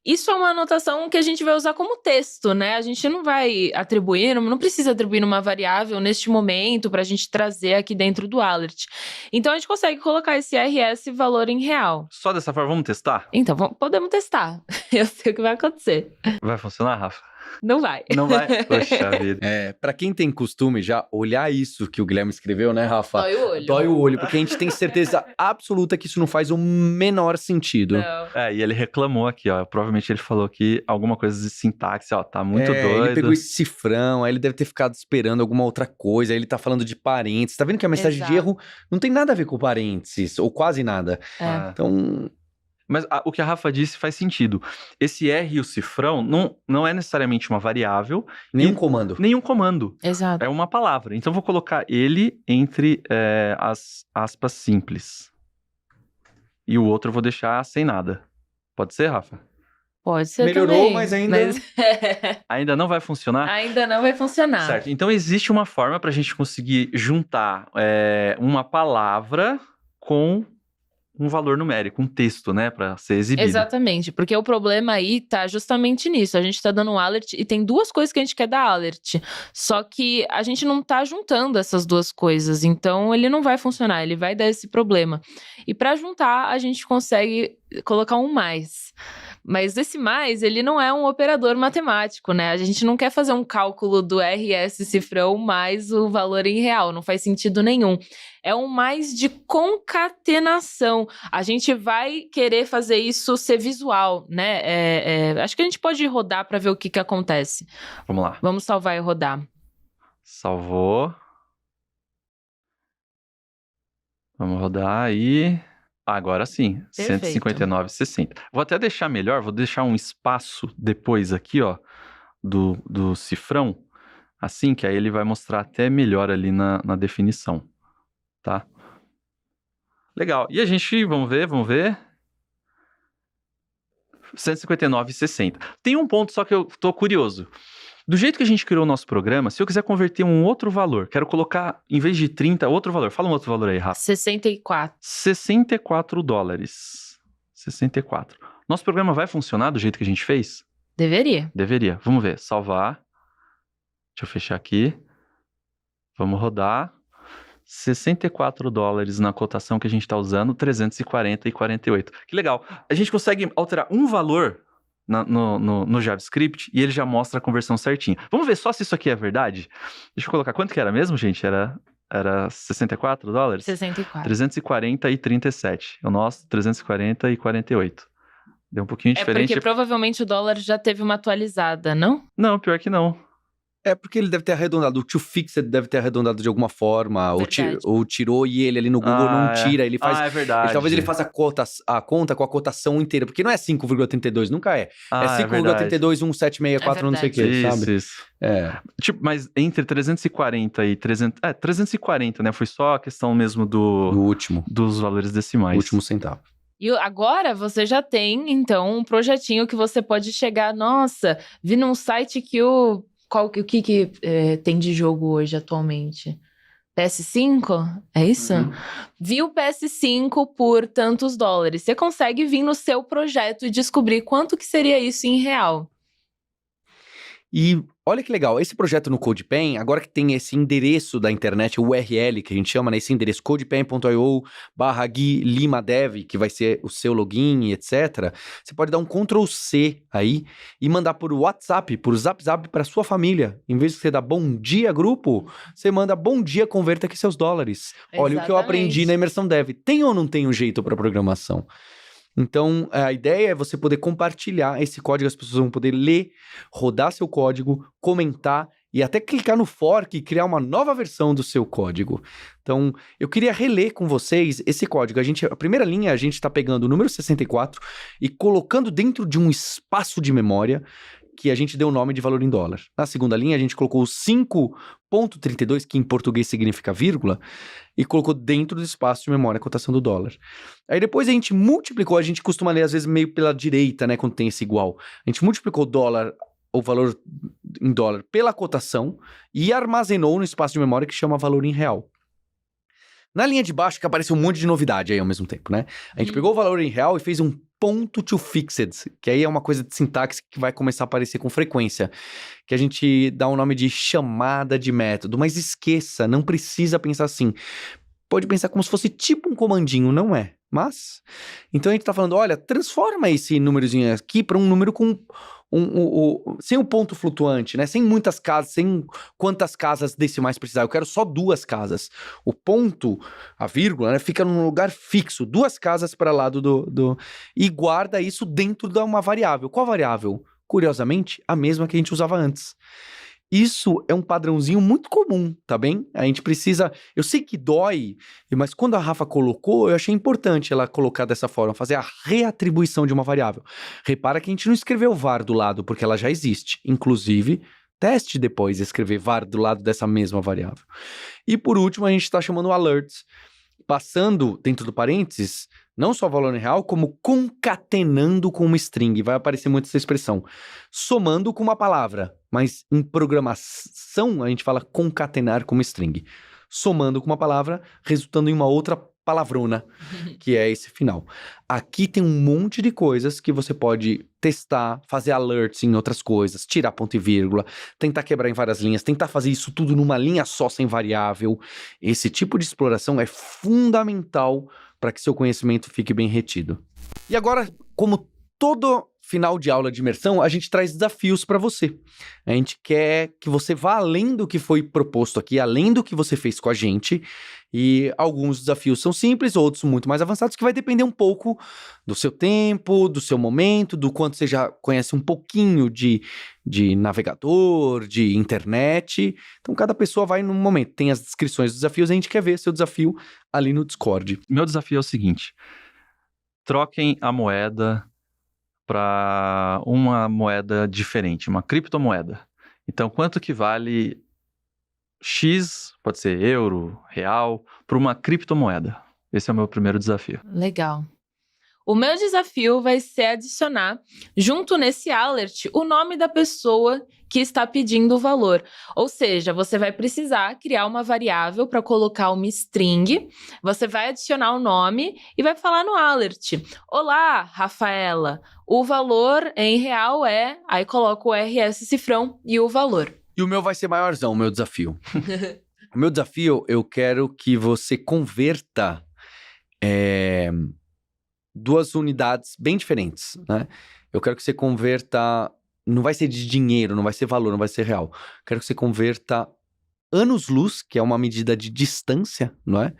Isso é uma anotação que a gente vai usar como texto, né? A gente não vai atribuir, não precisa atribuir uma variável neste momento para a gente trazer aqui dentro do alert. Então, a gente consegue colocar esse RS valor em real. Só dessa forma, vamos testar? Então, podemos testar. Eu sei o que vai acontecer. Vai funcionar, Rafa? Não vai. Não vai? Poxa vida. Pra quem tem costume já olhar isso que o Guilherme escreveu, né, Rafa? Dói o olho. Dói o olho, porque a gente tem certeza absoluta que isso não faz o menor sentido. Não. E ele reclamou aqui, ó. Provavelmente ele falou que alguma coisa de sintaxe, ó, tá muito doido. Ele pegou esse cifrão, aí ele deve ter ficado esperando alguma outra coisa, aí ele tá falando de parênteses. Tá vendo que a mensagem de erro não tem nada a ver com parênteses, ou quase nada. Então... Mas o que a Rafa disse faz sentido. Esse R e o cifrão não é necessariamente uma variável. Nenhum comando. Nenhum comando. Exato. É uma palavra. Então, eu vou colocar ele entre as aspas simples. E o outro eu vou deixar sem nada. Pode ser, Rafa? Pode ser Melhorou, também. mas ainda... Ainda não vai funcionar? Ainda não vai funcionar. Certo. Então, existe uma forma para a gente conseguir juntar uma palavra com um valor numérico, um texto, né, para ser exibido. Exatamente, porque o problema aí tá justamente nisso. A gente tá dando um alert e tem duas coisas que a gente quer dar alert. Só que a gente não tá juntando essas duas coisas, então ele não vai funcionar, ele vai dar esse problema. E para juntar, a gente consegue colocar um mais. Mas esse mais, ele não é um operador matemático, né? A gente não quer fazer um cálculo do RS cifrão mais o valor em real, não faz sentido nenhum. É um mais de concatenação. A gente vai querer fazer isso ser visual, né? Acho que a gente pode rodar para ver o que acontece. Vamos lá. Vamos salvar e rodar. Salvou. Vamos rodar aí. Agora sim, Perfeito. 159,60. Vou até deixar melhor, vou deixar um espaço depois aqui, ó, do cifrão, assim, que aí ele vai mostrar até melhor ali na definição, tá? Legal. E a gente, vamos ver. 159,60. Tem um ponto só que eu tô curioso. Do jeito que a gente criou o nosso programa, se eu quiser converter um outro valor, quero colocar, em vez de 30, outro valor. Fala um outro valor aí, Rafa. 64. 64 dólares. 64. Nosso programa vai funcionar do jeito que a gente fez? Deveria. Deveria. Vamos ver. Salvar. Deixa eu fechar aqui. Vamos rodar. 64 dólares na cotação que a gente está usando, 340,48. Que legal. A gente consegue alterar um valor no JavaScript e ele já mostra a conversão certinha. Vamos ver só se isso aqui é verdade? Deixa eu colocar. Quanto que era mesmo, gente? Era 64 dólares? 64. 340,37. O nosso, 340,48. Deu um pouquinho diferente. Porque provavelmente o dólar já teve uma atualizada, não? Não, pior que não. É porque ele deve ter arredondado. O toFixed deve ter arredondado de alguma forma. Ou tirou e ele ali no Google não tira. Ele faz. É verdade. Talvez ele faça a conta com a cotação inteira. Porque não é 5,32, nunca é. É 5,32, 1764, não sei o que, sabe? Isso. Tipo, mas entre 340 e 300... 340, né? Foi só a questão mesmo do último. Dos valores decimais. O último centavo. E agora você já tem, então, um projetinho que você pode chegar... Nossa, vi num site que o que tem de jogo hoje atualmente? PS5? É isso? Vi o PS5 por tantos dólares. Você consegue vir no seu projeto e descobrir quanto que seria isso em real. E olha que legal, esse projeto no CodePen, agora que tem esse endereço da internet, o URL que a gente chama, né, esse endereço codepen.io/GuiLimaDev, que vai ser o seu login, etc. Você pode dar um Ctrl+C aí e mandar por WhatsApp, por Zap para sua família. Em vez de você dar bom dia grupo, você manda bom dia, converta aqui seus dólares. Olha o que eu aprendi na Imersão Dev. Tem ou não tem um jeito para programação? Então, a ideia é você poder compartilhar esse código, as pessoas vão poder ler, rodar seu código, comentar e até clicar no fork e criar uma nova versão do seu código. Então, eu queria reler com vocês esse código. A primeira linha, a gente está pegando o número 64 e colocando dentro de um espaço de memória que a gente deu o nome de valor em dólar. Na segunda linha, a gente colocou o 5,32, que em português significa vírgula, e colocou dentro do espaço de memória a cotação do dólar. Aí depois a gente multiplicou, a gente costuma ler às vezes meio pela direita, né, quando tem esse igual. A gente multiplicou o valor em dólar pela cotação e armazenou no espaço de memória que chama valor em real. Na linha de baixo que apareceu um monte de novidade aí ao mesmo tempo, né? A gente pegou o valor em real e fez um ponto to fixed, que aí é uma coisa de sintaxe que vai começar a aparecer com frequência, que a gente dá o nome de chamada de método, mas esqueça, não precisa pensar assim. Pode pensar como se fosse tipo um comandinho, não é? Mas, então a gente tá falando, olha, transforma esse númerozinho aqui para um número com sem um ponto flutuante, né? Sem muitas casas, sem quantas casas decimais precisar. Eu quero só 2 casas. O ponto, a vírgula, né, fica num lugar fixo, 2 casas para lado e guarda isso dentro de uma variável. Qual variável? Curiosamente, a mesma que a gente usava antes. Isso é um padrãozinho muito comum, tá bem? A gente precisa... Eu sei que dói, mas quando a Rafa colocou, eu achei importante ela colocar dessa forma, fazer a reatribuição de uma variável. Repara que a gente não escreveu var do lado, porque ela já existe. Inclusive, teste depois escrever var do lado dessa mesma variável. E por último, a gente está chamando alerts, passando dentro do parênteses, não só o valor em real, como concatenando com uma string. Vai aparecer muito essa expressão. Somando com uma palavra, mas em programação a gente fala concatenar com uma string. Somando com uma palavra, resultando em uma outra palavrona, que é esse final. Aqui tem um monte de coisas que você pode testar, fazer alerts em outras coisas, tirar ponto e vírgula, tentar quebrar em várias linhas, tentar fazer isso tudo numa linha só, sem variável. Esse tipo de exploração é fundamental para que seu conhecimento fique bem retido. E agora, como todo final de aula de imersão, a gente traz desafios para você. A gente quer que você vá além do que foi proposto aqui, além do que você fez com a gente. E alguns desafios são simples, outros muito mais avançados, que vai depender um pouco do seu tempo, do seu momento, do quanto você já conhece um pouquinho de navegador, de internet. Então, cada pessoa vai num momento. Tem as descrições dos desafios, a gente quer ver seu desafio ali no Discord. Meu desafio é o seguinte: troquem a moeda para uma moeda diferente, uma criptomoeda. Então, quanto que vale X, pode ser euro, real, para uma criptomoeda? Esse é o meu primeiro desafio. Legal. O meu desafio vai ser adicionar, junto nesse alert, o nome da pessoa que está pedindo o valor. Ou seja, você vai precisar criar uma variável para colocar uma string, você vai adicionar o nome e vai falar no alert: olá, Rafaela, o valor em real é... Aí coloca o RS cifrão e o valor. E o meu vai ser maiorzão, o meu desafio. O meu desafio, eu quero que você converta 2 unidades bem diferentes, né? Eu quero que você converta... Não vai ser de dinheiro, não vai ser valor, não vai ser real. Quero que você converta anos-luz, que é uma medida de distância, não é?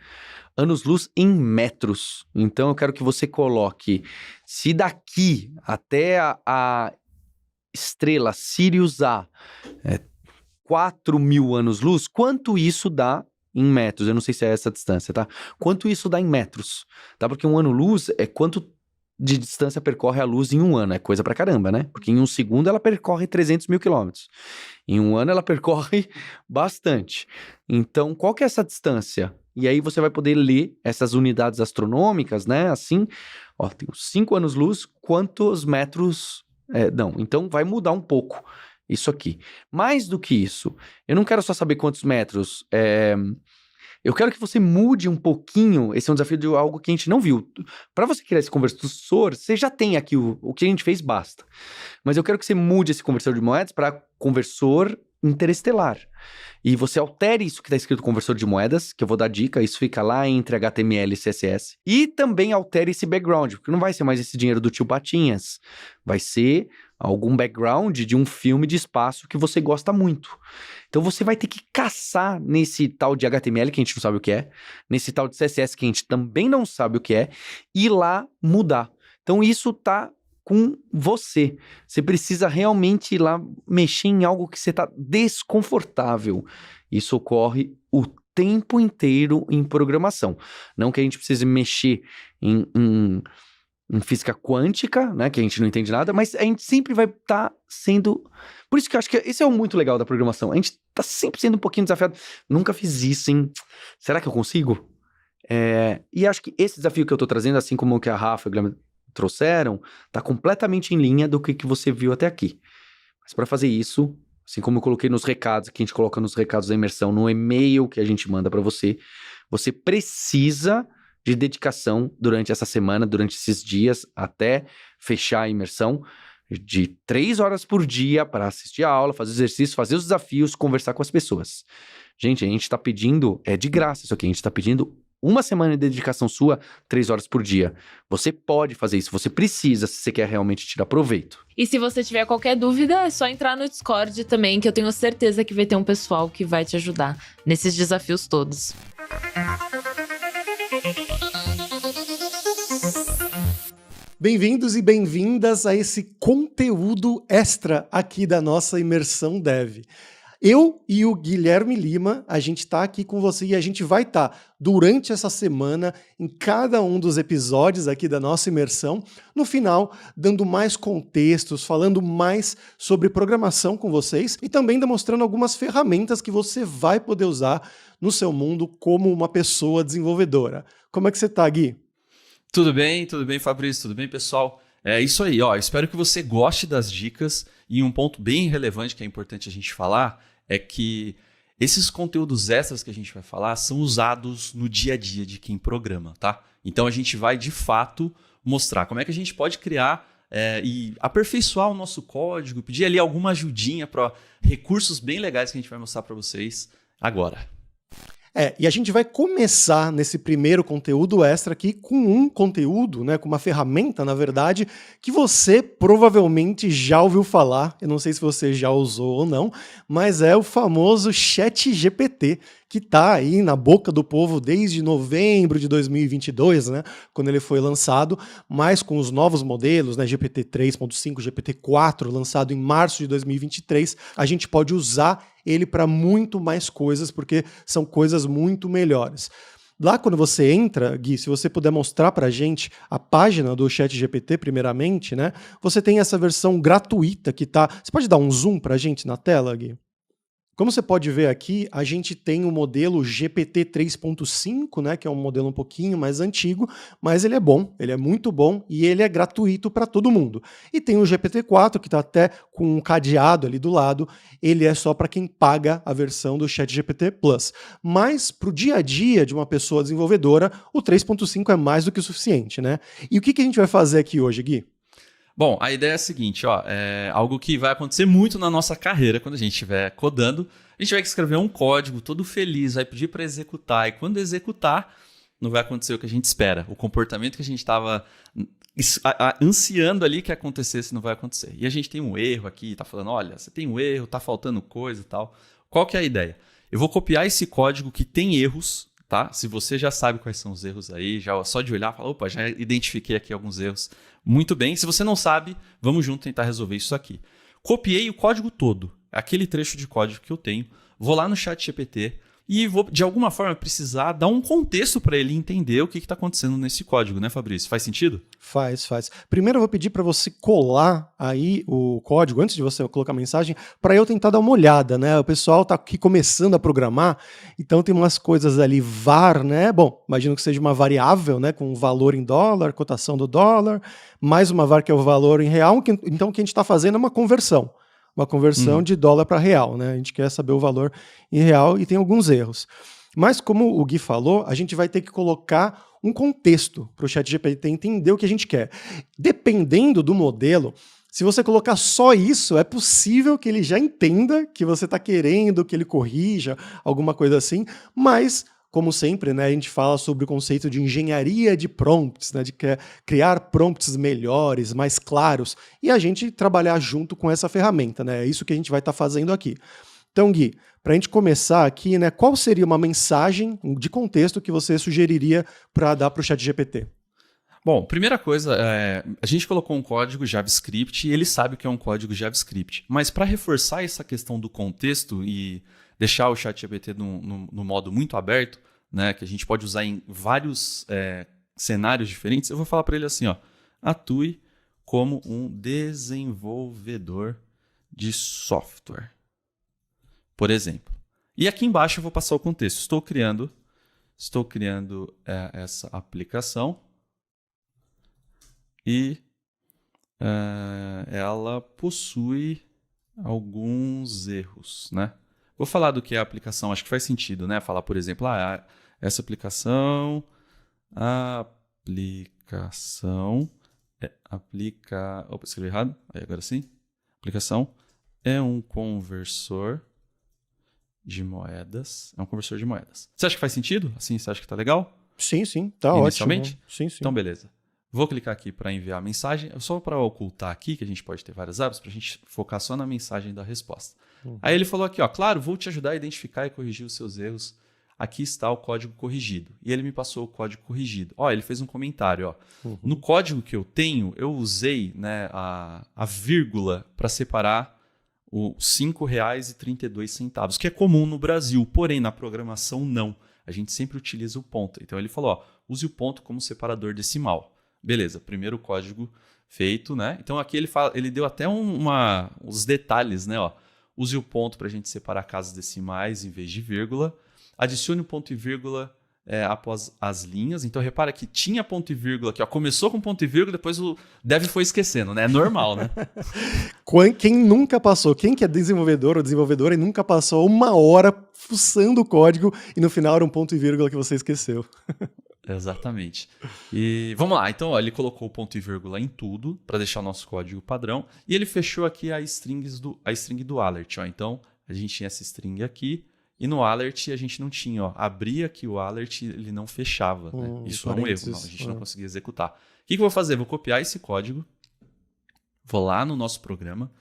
Anos-luz em metros. Então, eu quero que você coloque, se daqui até a estrela Sirius A 4.000 anos-luz, quanto isso dá em metros? Eu não sei se é essa distância, tá? Quanto isso dá em metros, tá? Porque um ano-luz é quanto de distância percorre a luz em um ano. É coisa pra caramba, né? Porque em um segundo ela percorre 300 mil quilômetros. Em um ano ela percorre bastante. Então, qual que é essa distância? E aí você vai poder ler essas unidades astronômicas, né? Assim, ó, tem 5 anos-luz, quantos metros... não, então vai mudar um pouco isso aqui. Mais do que isso, eu não quero só saber quantos metros... Eu quero que você mude um pouquinho. Esse é um desafio de algo que a gente não viu. Para você criar esse conversor, você já tem aqui o que a gente fez, basta. Mas eu quero que você mude esse conversor de moedas para conversor interestelar. E você altere isso que está escrito conversor de moedas, que eu vou dar dica, isso fica lá entre HTML e CSS. E também altere esse background, porque não vai ser mais esse dinheiro do tio Patinhas. Vai ser algum background de um filme de espaço que você gosta muito. Então você vai ter que caçar nesse tal de HTML, que a gente não sabe o que é, nesse tal de CSS, que a gente também não sabe o que é, e ir lá mudar. Então isso tá com você. Você precisa realmente ir lá mexer em algo que você tá desconfortável. Isso ocorre o tempo inteiro em programação. Não que a gente precise mexer em física quântica, né, que a gente não entende nada, mas a gente sempre vai estar sendo... Por isso que eu acho que esse é o muito legal da programação. A gente tá sempre sendo um pouquinho desafiado. Nunca fiz isso, hein? Será que eu consigo? E acho que esse desafio que eu tô trazendo, assim como o que a Rafa e o Guilherme trouxeram, tá completamente em linha do que você viu até aqui. Mas para fazer isso, assim como eu coloquei nos recados, que a gente coloca nos recados da imersão, no e-mail que a gente manda para você Você precisa de dedicação durante essa semana, durante esses dias, até fechar a imersão, de 3 horas por dia para assistir a aula, fazer exercício, fazer os desafios, conversar com as pessoas. Gente, a gente está pedindo, é de graça isso aqui, a gente está pedindo uma semana de dedicação sua, 3 horas por dia. Você pode fazer isso, você precisa, se você quer realmente tirar proveito. E se você tiver qualquer dúvida, é só entrar no Discord também, que eu tenho certeza que vai ter um pessoal que vai te ajudar nesses desafios todos. Bem-vindos e bem-vindas a esse conteúdo extra aqui da nossa Imersão Dev. Eu e o Guilherme Lima, a gente está aqui com você e a gente vai estar durante essa semana em cada um dos episódios aqui da nossa imersão, no final dando mais contextos, falando mais sobre programação com vocês e também demonstrando algumas ferramentas que você vai poder usar no seu mundo como uma pessoa desenvolvedora. Como é que você está, Gui? Tudo bem, Fabrício, tudo bem, pessoal? É isso aí, ó. Espero que você goste das dicas e um ponto bem relevante que é importante a gente falar é que esses conteúdos extras que a gente vai falar são usados no dia a dia de quem programa, tá? Então a gente vai, de fato, mostrar como é que a gente pode criar e aperfeiçoar o nosso código, pedir ali alguma ajudinha para recursos bem legais que a gente vai mostrar para vocês agora. E a gente vai começar nesse primeiro conteúdo extra aqui com um conteúdo, né, com uma ferramenta, na verdade, que você provavelmente já ouviu falar, eu não sei se você já usou ou não, mas é o famoso ChatGPT, que está aí na boca do povo desde novembro de 2022, né, quando ele foi lançado, mas com os novos modelos, né, GPT 3.5, GPT 4, lançado em março de 2023, a gente pode usar ele para muito mais coisas, porque são coisas muito melhores. Lá quando você entra, Gui, se você puder mostrar para a gente a página do ChatGPT primeiramente, né, você tem essa versão gratuita que tá... Você pode dar um zoom para a gente na tela, Gui? Como você pode ver aqui, a gente tem o modelo GPT 3.5, né, que é um modelo um pouquinho mais antigo, mas ele é bom, ele é muito bom e ele é gratuito para todo mundo. E tem o GPT-4, que está até com um cadeado ali do lado, ele é só para quem paga a versão do ChatGPT Plus. Mas para o dia a dia de uma pessoa desenvolvedora, o 3.5 é mais do que o suficiente, né? E o que a gente vai fazer aqui hoje, Gui? Bom, a ideia é a seguinte, ó, é algo que vai acontecer muito na nossa carreira quando a gente estiver codando. A gente vai escrever um código todo feliz, vai pedir para executar, e quando executar, não vai acontecer o que a gente espera. O comportamento que a gente estava ansiando ali que acontecesse não vai acontecer. E a gente tem um erro aqui, tá falando, olha, você tem um erro, tá faltando coisa e tal. Qual que é a ideia? Eu vou copiar esse código que tem erros, tá? Se você já sabe quais são os erros aí, já só de olhar, fala, opa, já identifiquei aqui alguns erros. Muito bem. Se você não sabe, vamos junto tentar resolver isso aqui. Copiei o código todo, aquele trecho de código que eu tenho, vou lá no ChatGPT e vou, de alguma forma, precisar dar um contexto para ele entender o que está acontecendo nesse código, né, Fabrício? Faz sentido? Faz. Primeiro eu vou pedir para você colar aí o código, antes de você colocar a mensagem, para eu tentar dar uma olhada, né? O pessoal está aqui começando a programar, então tem umas coisas ali, var, né? Bom, imagino que seja uma variável, né? Com valor em dólar, cotação do dólar, mais uma var que é o valor em real, então o que a gente está fazendo é uma conversão. Uma conversão de dólar para real, né? A gente quer saber o valor em real e tem alguns erros. Mas como o Gui falou, a gente vai ter que colocar um contexto para o ChatGPT entender o que a gente quer. Dependendo do modelo, se você colocar só isso, é possível que ele já entenda que você está querendo que ele corrija, alguma coisa assim, mas... Como sempre, né, a gente fala sobre o conceito de engenharia de prompts, né, de criar prompts melhores, mais claros, e a gente trabalhar junto com essa ferramenta. Né, é isso que a gente vai estar fazendo aqui. Então, Gui, para a gente começar aqui, né, qual seria uma mensagem de contexto que você sugeriria para dar para o ChatGPT? Bom, primeira coisa, a gente colocou um código JavaScript e ele sabe que é um código JavaScript. Mas para reforçar essa questão do contexto e deixar o ChatGPT no modo muito aberto, né, que a gente pode usar em vários cenários diferentes, eu vou falar para ele assim, ó, atue como um desenvolvedor de software, por exemplo. E aqui embaixo eu vou passar o contexto. Estou criando essa aplicação e ela possui alguns erros, né? Vou falar do que é a aplicação, acho que faz sentido, né? Falar, por exemplo, Essa aplicação opa, escrevi errado. Aí, agora sim. Aplicação é um conversor de moedas. É um conversor de moedas. Você acha que faz sentido? Assim, você acha que tá legal? Sim, tá Inicialmente? ótimo. Sim. Então, beleza. Vou clicar aqui para enviar a mensagem. Só para ocultar aqui, que a gente pode ter várias abas, para a gente focar só na mensagem da resposta. Aí ele falou aqui, ó, claro, vou te ajudar a identificar e corrigir os seus erros. Aqui está o código corrigido. E ele me passou o código corrigido. Ó, ele fez um comentário, ó. No código que eu tenho, eu usei, né, a vírgula para separar os R$ 5,32, que é comum no Brasil, porém na programação não. A gente sempre utiliza o ponto. Então ele falou, ó, use o ponto como separador decimal. Beleza, primeiro código feito, né? Então aqui ele deu até os detalhes, né? Ó, use o ponto para a gente separar casas decimais em vez de vírgula. Adicione o ponto e vírgula após as linhas. Então repara que tinha ponto e vírgula aqui, ó. Começou com ponto e vírgula, depois o dev foi esquecendo, né? É normal, né? Quem nunca passou, quem que é desenvolvedor ou desenvolvedora e nunca passou 1 hora fuçando o código e no final era um ponto e vírgula que você esqueceu. Exatamente. E vamos lá. Então, ó, ele colocou o ponto e vírgula em tudo para deixar o nosso código padrão. E ele fechou aqui a string do alert. Ó. Então, a gente tinha essa string aqui. E no alert a gente não tinha. Ó. Abria aqui o alert ele não fechava. Né? Isso é um erro. Não, a gente não conseguia executar. O que eu vou fazer? Vou copiar esse código. Vou lá no nosso programa.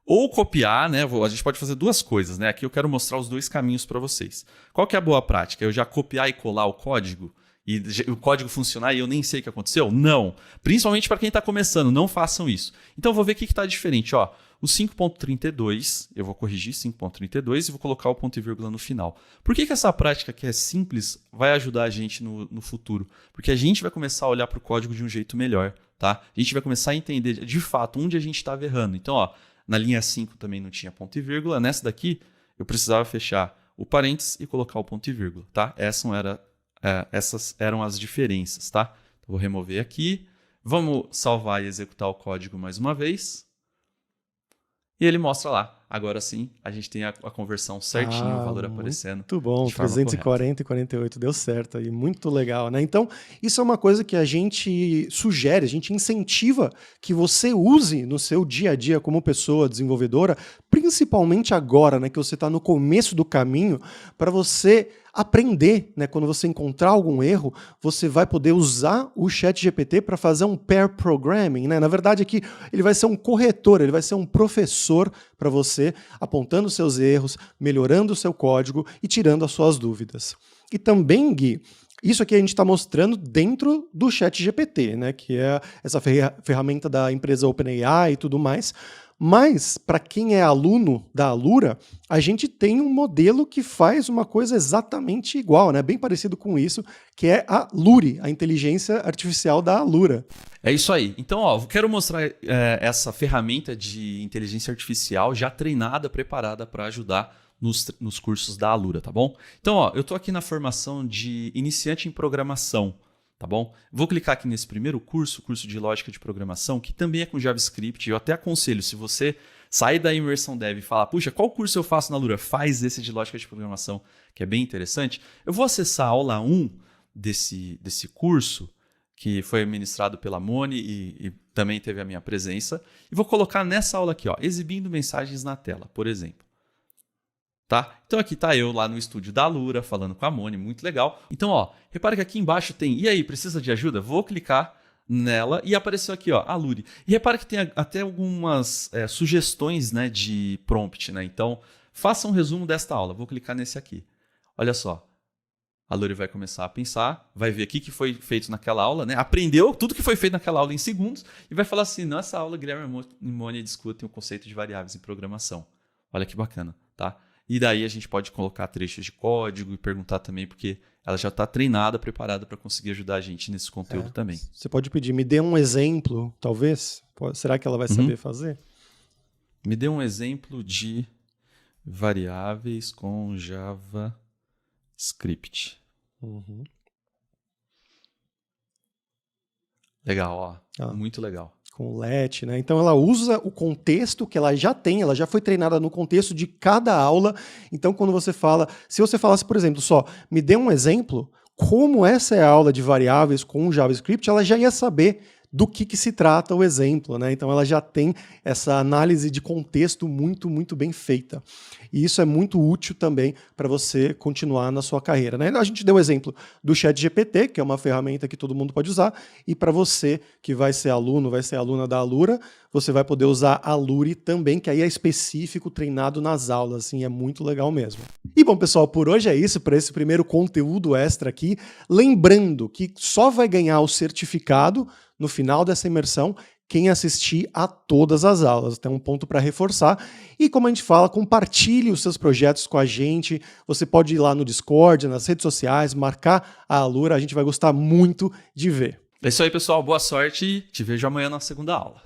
Ou copiar, né? A gente pode fazer duas coisas. Né? Aqui eu quero mostrar os dois caminhos para vocês. Qual que é a boa prática? Eu já copiar e colar o código e o código funcionar e eu nem sei o que aconteceu? Não. Principalmente para quem está começando, não façam isso. Então eu vou ver o que está diferente. Ó, o 5.32, eu vou corrigir 5.32 e vou colocar o ponto e vírgula no final. Por que essa prática que é simples vai ajudar a gente no futuro? Porque a gente vai começar a olhar para o código de um jeito melhor. Tá? A gente vai começar a entender de fato onde a gente estava errando. Então, ó, na linha 5 também não tinha ponto e vírgula. Nessa daqui, eu precisava fechar o parênteses e colocar o ponto e vírgula. Tá? Essas eram as diferenças, tá? Então, vou remover aqui. Vamos salvar e executar o código mais uma vez. E ele mostra lá. Agora sim, a gente tem a conversão certinho, o valor aparecendo. Muito bom, 340 e 48, deu certo aí, muito legal, né? Então, isso é uma coisa que a gente sugere, a gente incentiva que você use no seu dia a dia como pessoa desenvolvedora, principalmente agora, né, que você está no começo do caminho, para você aprender, né? Quando você encontrar algum erro, você vai poder usar o ChatGPT para fazer um pair programming, né? Na verdade, aqui ele vai ser um corretor, ele vai ser um professor para você, apontando seus erros, melhorando o seu código e tirando as suas dúvidas. E também, Gui, isso aqui a gente está mostrando dentro do ChatGPT, né? Que é essa ferramenta da empresa OpenAI e tudo mais. Mas, para quem é aluno da Alura, a gente tem um modelo que faz uma coisa exatamente igual, né? Bem parecido com isso, que é a Luri, a inteligência artificial da Alura. É isso aí. Então, ó, quero mostrar essa ferramenta de inteligência artificial já treinada, preparada para ajudar nos cursos da Alura, tá bom? Então, ó, eu estou aqui na formação de iniciante em programação. Tá bom? Vou clicar aqui nesse primeiro curso, curso de lógica de programação, que também é com JavaScript. Eu até aconselho, se você sair da imersão dev e falar, puxa, qual curso eu faço na Alura? Faz esse de lógica de programação, que é bem interessante. Eu vou acessar a aula 1 desse curso, que foi ministrado pela Moni e também teve a minha presença, e vou colocar nessa aula aqui, ó, exibindo mensagens na tela, por exemplo. Tá? Então aqui tá eu lá no estúdio da Alura, falando com a Moni, muito legal. Então, ó, repara que aqui embaixo tem, e aí, precisa de ajuda? Vou clicar nela e apareceu aqui, ó, Alure. E repara que tem até algumas sugestões, né, de prompt, né? Então, faça um resumo desta aula. Vou clicar nesse aqui. Olha só. A Alure vai começar a pensar, vai ver o que foi feito naquela aula, né? Aprendeu tudo que foi feito naquela aula em segundos e vai falar assim, nessa aula, Guilherme e Moni discutem o conceito de variáveis em programação. Olha que bacana, tá? E daí a gente pode colocar trechos de código e perguntar também, porque ela já está treinada, preparada para conseguir ajudar a gente nesse conteúdo também. Você pode pedir, me dê um exemplo, talvez? Será que ela vai saber fazer? Me dê um exemplo de variáveis com JavaScript. Legal, ó. Muito legal. Com LET, né? Então ela usa o contexto que ela já tem, ela já foi treinada no contexto de cada aula. Então quando você fala, se você falasse, por exemplo, só me dê um exemplo, como essa é a aula de variáveis com JavaScript, ela já ia saber do que se trata o exemplo, né? Então ela já tem essa análise de contexto muito, muito bem feita. E isso é muito útil também para você continuar na sua carreira, né? A gente deu o exemplo do ChatGPT, que é uma ferramenta que todo mundo pode usar, e para você que vai ser aluno, vai ser aluna da Alura, você vai poder usar a Luri também, que aí é específico, treinado nas aulas, assim, é muito legal mesmo. E bom, pessoal, por hoje é isso, para esse primeiro conteúdo extra aqui. Lembrando que só vai ganhar o certificado no final dessa imersão quem assistir a todas as aulas. Tem um ponto para reforçar. E como a gente fala, compartilhe os seus projetos com a gente. Você pode ir lá no Discord, nas redes sociais, marcar a Alura. A gente vai gostar muito de ver. É isso aí, pessoal. Boa sorte e te vejo amanhã na segunda aula.